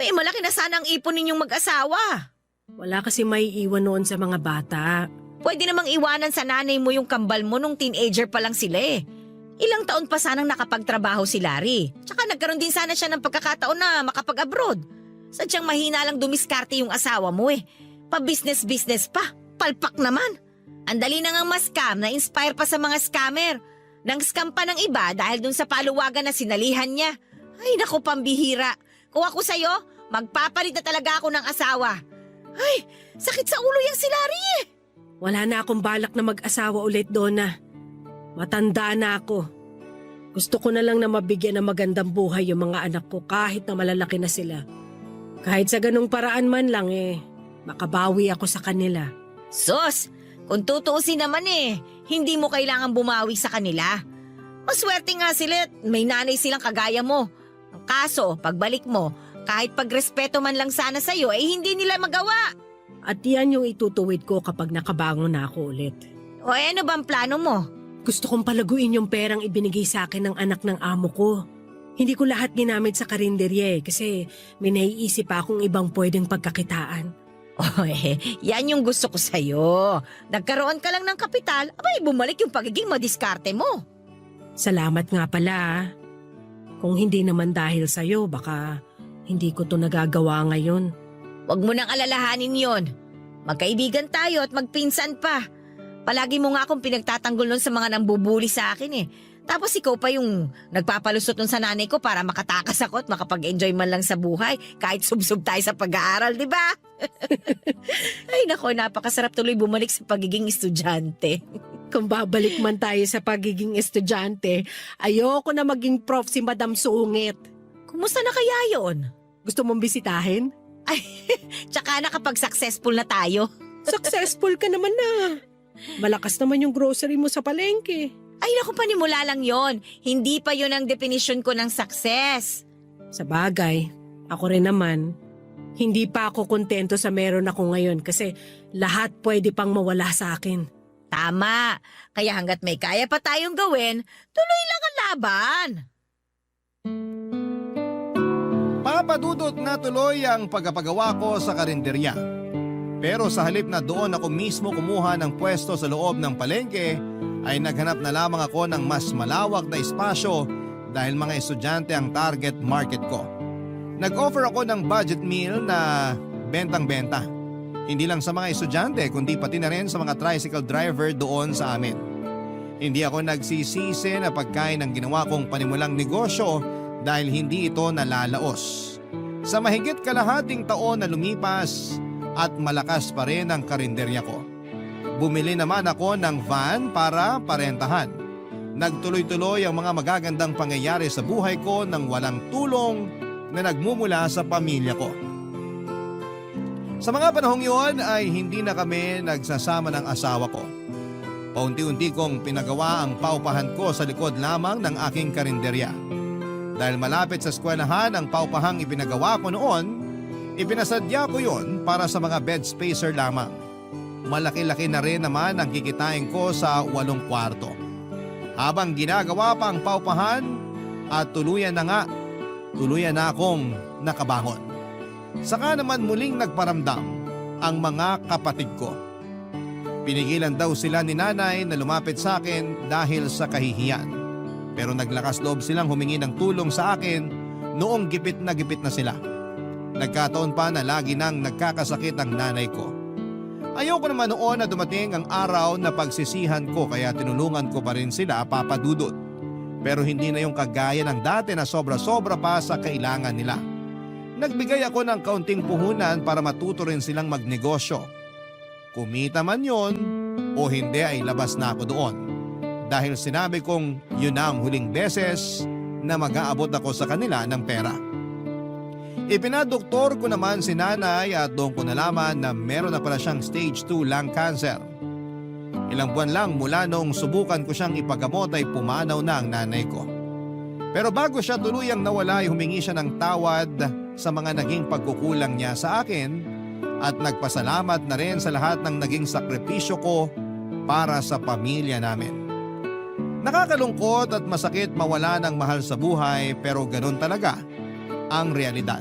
May malaki na sana ang ipon ninyong mag-asawa. Wala kasi may iwan noon sa mga bata. Pwede namang iwanan sa nanay mo yung kambal mo nung teenager pa lang sila eh. Ilang taon pa sanang nakapagtrabaho si Larry. Tsaka nagkaroon din sana siya ng pagkakataon na makapag-abroad. Sadyang mahina lang dumiskarte yung asawa mo eh. Pa-business-business pa. Palpak naman. Ang dali na ngang ma-scam, na-inspire pa sa mga scammer. Nang scam pa ng iba dahil dun sa paluwagan na sinalihan niya. Ay naku, pambihira. Kung ako sa'yo, magpapalit na talaga ako ng asawa. Ay, sakit sa ulo yung si Larry eh. Wala na akong balak na mag-asawa ulit, Donna. Matanda na ako. Gusto ko na lang na mabigyan ng magandang buhay yung mga anak ko kahit na malalaki na sila. Kahit sa ganung paraan man lang makabawi ako sa kanila. Sus, kung tutuusin naman hindi mo kailangan bumawi sa kanila. Maswerte nga sila at may nanay silang kagaya mo. Ang kaso, pagbalik mo, kahit pagrespeto man lang sana sa'yo, hindi nila magawa. At yan yung itutuwid ko kapag nakabangon na ako ulit. O ano bang plano mo? Gusto kong palaguin yung perang ibinigay sa akin ng anak ng amo ko. Hindi ko lahat ginamit sa karinderya kasi may naiisip pa akong ibang pwedeng pagkakitaan. O yan yung gusto ko sa'yo. Nagkaroon ka lang ng kapital, abay bumalik yung pagiging madiskarte mo. Salamat nga pala. Kung hindi naman dahil sa'yo, baka hindi ko to nagagawa ngayon. Huwag mo nang alalahanin yon. Magkaibigan tayo at magpinsan pa. Palagi mo nga akong pinagtatanggol nun sa mga nambubuli sa akin Tapos ikaw pa yung nagpapalusot nun sa nanay ko para makatakas ako at makapag-enjoy man lang sa buhay kahit subsub tayo sa pag-aaral, di ba? Ay nako, napakasarap tuloy bumalik sa pagiging estudyante. Kung babalik man tayo sa pagiging estudyante, ayoko na maging prof si Madam Sungit. Kumusta na kaya yon? Gusto mong bisitahin? Ay, tsaka na kapag successful na tayo. Successful ka naman na. Malakas naman yung grocery mo sa palengke. Ay naku, panimula lang yon. Hindi pa yon ang definition ko ng success. Sa bagay, ako rin naman, hindi pa ako kontento sa meron ako ngayon kasi lahat pwede pang mawala sa akin. Tama. Kaya hanggat may kaya pa tayong gawin, tuloy lang ang laban. Papadudot na tuloy ang pagpapagawa ko sa karinderya. Pero sa halip na doon ako mismo kumuha ng pwesto sa loob ng palengke, ay naghanap na lamang ako ng mas malawak na espasyo dahil mga estudyante ang target market ko. Nag-offer ako ng budget meal na bentang-benta. Hindi lang sa mga estudyante kundi pati na rin sa mga tricycle driver doon sa amin. Hindi ako nagsisisi na pagkain ang ginawa kong panimulang negosyo dahil hindi ito nalalaos. Sa mahigit kalahating taon na lumipas at malakas pa rin ang karinderya ko. Bumili naman ako ng van para parentahan. Nagtuloy-tuloy ang mga magagandang pangyayari sa buhay ko nang walang tulong na nagmumula sa pamilya ko. Sa mga panahong yun ay hindi na kami nagsasama ng asawa ko. Paunti-unti kong pinagawa ang paupahan ko sa likod lamang ng aking karinderya. Dahil malapit sa eskwelahan ang paupahang ipinagawa ko noon, ipinasadya ko yon para sa mga bed spacer lamang. Malaki-laki na rin naman ang kikitain ko sa 8 kwarto. Habang ginagawa pa ang paupahan at tuluyan na akong nakabangon. Saka naman muling nagparamdam ang mga kapatid ko. Pinigilan daw sila ni nanay na lumapit sa akin dahil sa kahihiyan. Pero naglakas loob silang humingi ng tulong sa akin noong gipit na sila. Nagkataon pa na lagi nang nagkakasakit ang nanay ko. Ayoko naman noon na dumating ang araw na pagsisihan ko kaya tinulungan ko pa rin sila, Papa Dudut. Pero hindi na yung kagaya ng dati na sobra-sobra pa sa kailangan nila. Nagbigay ako ng kaunting puhunan para matuto rin silang magnegosyo. Kumita man yon o hindi ay labas na ako doon. Dahil sinabi kong yun na ang huling beses na mag-aabot ako sa kanila ng pera. Ipinadoktor ko naman si nanay at doon ko nalaman na meron na pala siyang stage 2 lung cancer. Ilang buwan lang mula nung subukan ko siyang ipagamot ay pumanaw na ang nanay ko. Pero bago siya tuluyang nawala ay humingi siya ng tawad sa mga naging pagkukulang niya sa akin at nagpasalamat na rin sa lahat ng naging sakripisyo ko para sa pamilya namin. Nakakalungkot at masakit mawala ng mahal sa buhay pero ganun talaga ang realidad.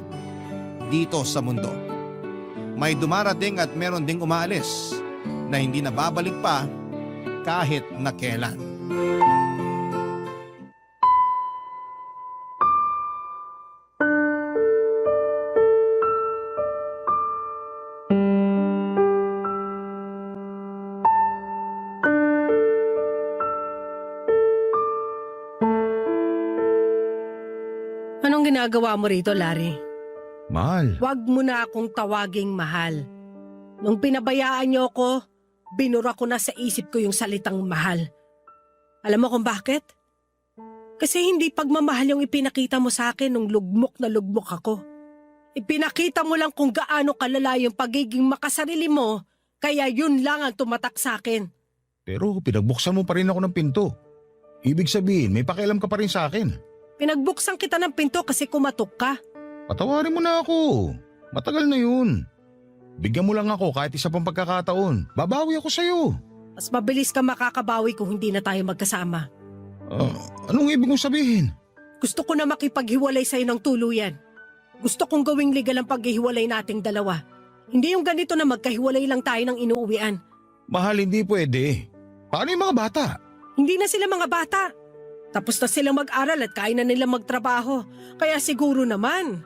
dito sa mundo. May dumarating at meron ding umaalis na hindi na babalik pa kahit na kailan. Anong ginagawa mo rito, Larry? Mahal. Huwag mo na akong tawaging mahal. Nung pinabayaan niyo ako, binura ko na sa isip ko yung salitang mahal. Alam mo kung bakit? Kasi hindi pagmamahal yung ipinakita mo sa akin nung lugmok na lugmok ako. Ipinakita mo lang kung gaano kalala yung pagiging makasarili mo, kaya yun lang ang tumatak sa akin. Pero pinagbuksan mo pa rin ako ng pinto. Ibig sabihin, may pakialam ka pa rin sa akin. Pinagbuksan kita ng pinto kasi kumatok ka. Patawarin mo na ako. Matagal na yun. Bigyan mo lang ako kahit isa pang pagkakataon. Babawi ako sa'yo. Mas mabilis ka makakabawi kung hindi na tayo magkasama. Anong ibig mong sabihin? Gusto ko na makipaghiwalay sa'yo ng tuluyan. Gusto kong gawing legal ang paghihiwalay nating dalawa. Hindi yung ganito na magkahiwalay lang tayo ng inuuwian. Mahal, hindi pwede. Paano yung mga bata? Hindi na sila mga bata. Tapos na silang mag-aral at kaya na nilang magtrabaho. Kaya siguro naman,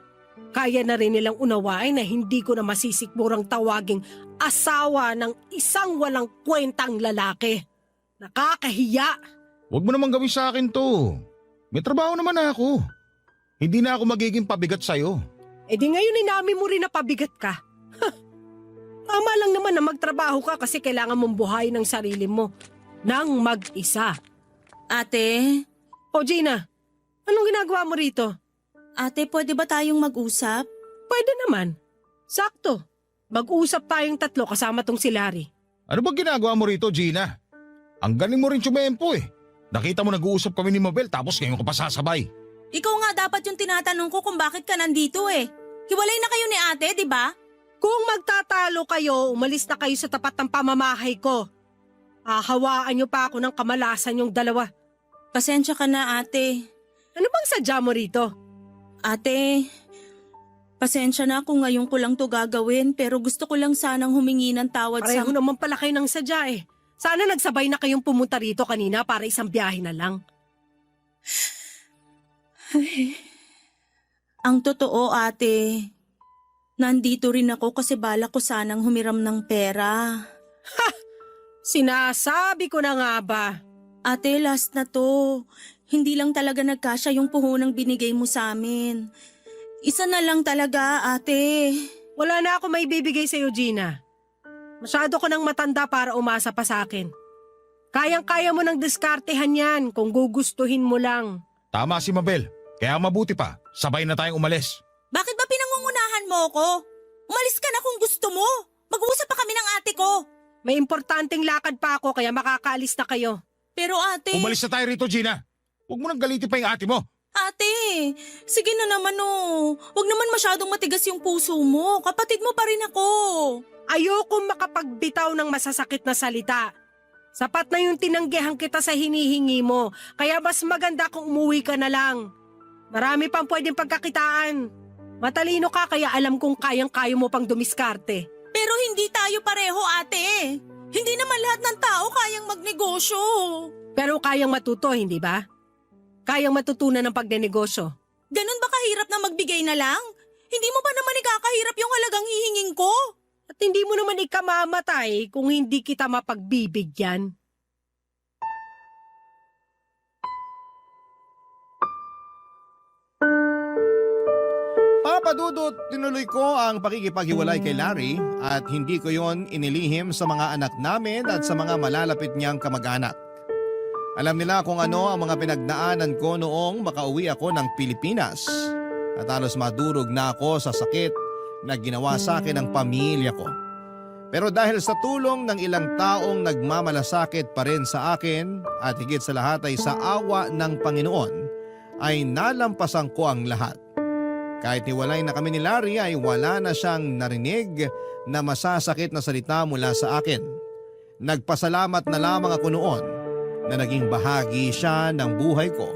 kaya na rin nilang unawain na hindi ko na masisikmurang tawaging asawa ng isang walang kwentang lalaki. Nakakahiya. Huwag mo naman gawin sa akin to. May trabaho naman ako. Hindi na ako magiging pabigat sa'yo. E di ngayon inamin mo rin na pabigat ka. Tama lang naman na magtrabaho ka kasi kailangan mong buhayin ang sarili mo nang mag-isa. Ate, O Gina, anong ginagawa mo rito? ate pwede ba tayong mag-usap? Pwede naman. Sakto. Mag-usap tayong tatlo kasama tong si Larry. Ano ba ginagawa mo rito, Gina? Ang galing mo rin tsumempo eh. Nakita mo nag-uusap kami ni Mabel tapos ngayon ka pa sasabay. Ikaw nga dapat yung tinatanong ko kung bakit ka nandito eh. Hiwalay na kayo ni ate, di ba? Kung magtatalo kayo, umalis na kayo sa tapat ng pamamahay ko. Hahawaan niyo pa ako ng kamalasan yung dalawa. Pasensya ka na ate. Ano bang sadya mo rito? Ate, pasensya na kung ngayon ko lang to gagawin pero gusto ko lang sanang humingi ng tawad Pareho naman pala kayo ng sadya eh. Sana nagsabay na kayong pumunta rito kanina para isang biyahe na lang. Ang totoo ate, nandito rin ako kasi balak ko sanang humiram ng pera. Sinasabi ko na nga ba? Ate, last na to. Hindi lang talaga nagkasya yung puhunang binigay mo sa amin. Isa na lang talaga, ate. Wala na ako may bibigay sa'yo, Gina. Masyado ko nang matanda para umasa pa sa akin. Kayang-kaya mo nang diskartehan yan kung gugustuhin mo lang. Tama si Mabel. Kaya mabuti pa, sabay na tayong umalis. Bakit ba pinangungunahan mo ko? Umalis ka na kung gusto mo. Mag-uusap pa kami ng ate ko. May importanteng lakad pa ako kaya makakaalis na kayo. Pero ate... Umalis na tayo rito, Gina. Huwag mo nang galitin pa yung ate mo. Ate, sige na naman oh. Huwag naman masyadong matigas yung puso mo. Kapatid mo pa rin ako. Ayokong makapagbitaw ng masasakit na salita. Sapat na yung tinanggihan kita sa hinihingi mo, kaya mas maganda kung umuwi ka na lang. Marami pang pwedeng pagkakitaan. Matalino ka kaya alam kong kayang-kayo mo pang dumiskarte. Pero hindi tayo pareho, ate. Hindi naman lahat ng tao kayang magnegosyo. Pero kayang matuto, hindi ba? Kayang matutunan ng pagnenegosyo. Ganun ba kahirap na magbigay na lang? Hindi mo ba naman ikakahirap yung halagang hihingin ko? At hindi mo naman ikamamatay kung hindi kita mapagbibigyan. Papadudot, tinuloy ko ang pakikipaghiwalay kay Larry at hindi ko yon inilihim sa mga anak namin at sa mga malalapit niyang kamag-anak. Alam nila kung ano ang mga pinagdaanan ko noong makauwi ako ng Pilipinas at halos madurog na ako sa sakit na ginawa sa akin ng pamilya ko. Pero dahil sa tulong ng ilang taong nagmamalasakit pa rin sa akin at higit sa lahat ay sa awa ng Panginoon, ay nalampasan ko ang lahat. Kahit hiwalay na kami ni Larry ay wala na siyang narinig na masasakit na salita mula sa akin. Nagpasalamat na lamang ako noon na naging bahagi siya ng buhay ko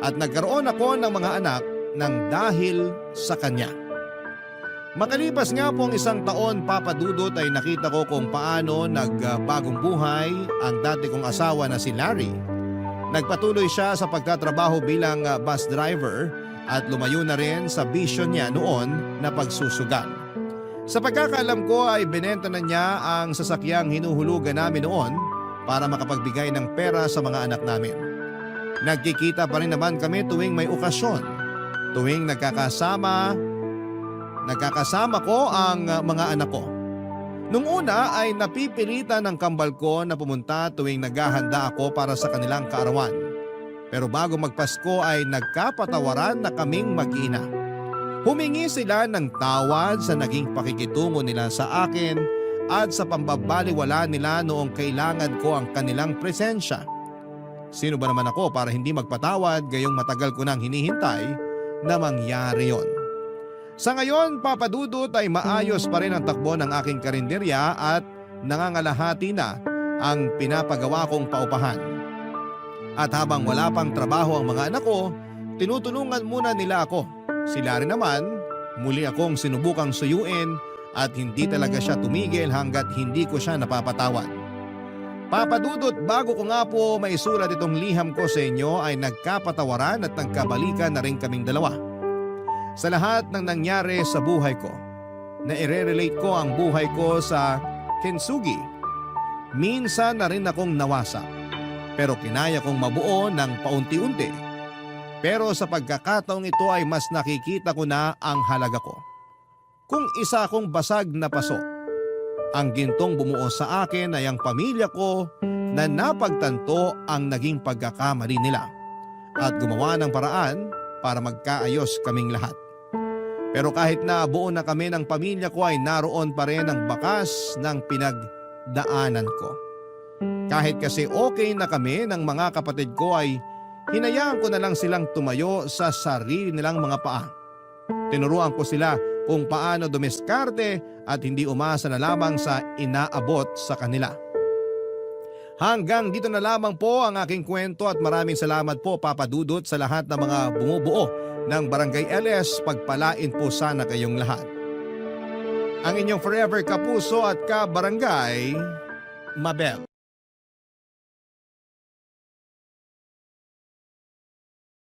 at nagkaroon ako ng mga anak ng dahil sa kanya. Makalipas nga po ang isang taon, Papa Dudut, ay nakita ko kung paano nagbagong buhay ang dati kong asawa na si Larry. Nagpatuloy siya sa pagtatrabaho bilang bus driver at lumayo na rin sa vision niya noon na pagsusugal. Sa pagkakaalam ko ay binenta na niya ang sasakyang hinuhulugan namin noon para makapagbigay ng pera sa mga anak namin. Nagkikita pa rin naman kami tuwing may okasyon. Tuwing nagkakasama ko ang mga anak ko. Nung una ay napipilitan ng kambal ko na pumunta tuwing naghahanda ako para sa kanilang kaarawan. Pero bago magpasko ay nagkapatawaran na kaming mag-ina. Humingi sila ng tawad sa naging pakikitungo nila sa akin at sa pambabaliwala nila noong kailangan ko ang kanilang presensya. Sino ba naman ako para hindi magpatawad gayong matagal ko nang hinihintay na mangyari yon? Sa ngayon, Papa Dudut, ay maayos pa rin ang takbo ng aking karinderya at nangangalahati na ang pinapagawa kong paupahan. At habang wala pang trabaho ang mga anak ko, tinutulungan muna nila ako. Sila rin naman, muli akong sinubukang suyuin at hindi talaga siya tumigil hanggat hindi ko siya napapatawad. Papa Dudut, bago ko nga po maisulat itong liham ko sa inyo ay nagkapatawaran at nagkabalikan na rin kaming dalawa. Sa lahat ng nangyari sa buhay ko, na i-relate ko ang buhay ko sa kintsugi. Minsan na rin akong nawasak, pero kinaya kong mabuo ng paunti-unti. Pero sa pagkakataong ito ay mas nakikita ko na ang halaga ko. Kung isa akong basag na paso, ang gintong bumuo sa akin ay ang pamilya ko na napagtanto ang naging pagkakamali nila at gumawa ng paraan para magkaayos kaming lahat. Pero kahit na buo na kami ng pamilya ko ay naroon pa rin ang bakas ng pinagdaanan ko. Kahit kasi okay na kami ng mga kapatid ko ay hinayaan ko na lang silang tumayo sa sarili nilang mga paa. Tinuruan ko sila kung paano dumiskarte at hindi umasa na lamang sa inaabot sa kanila. Hanggang dito na lamang po ang aking kwento at maraming salamat po, Papa Dudut, sa lahat ng mga bumubuo ng Barangay LS. Pagpalain po sana kayong lahat. Ang inyong forever kapuso at kabarangay, Mabel.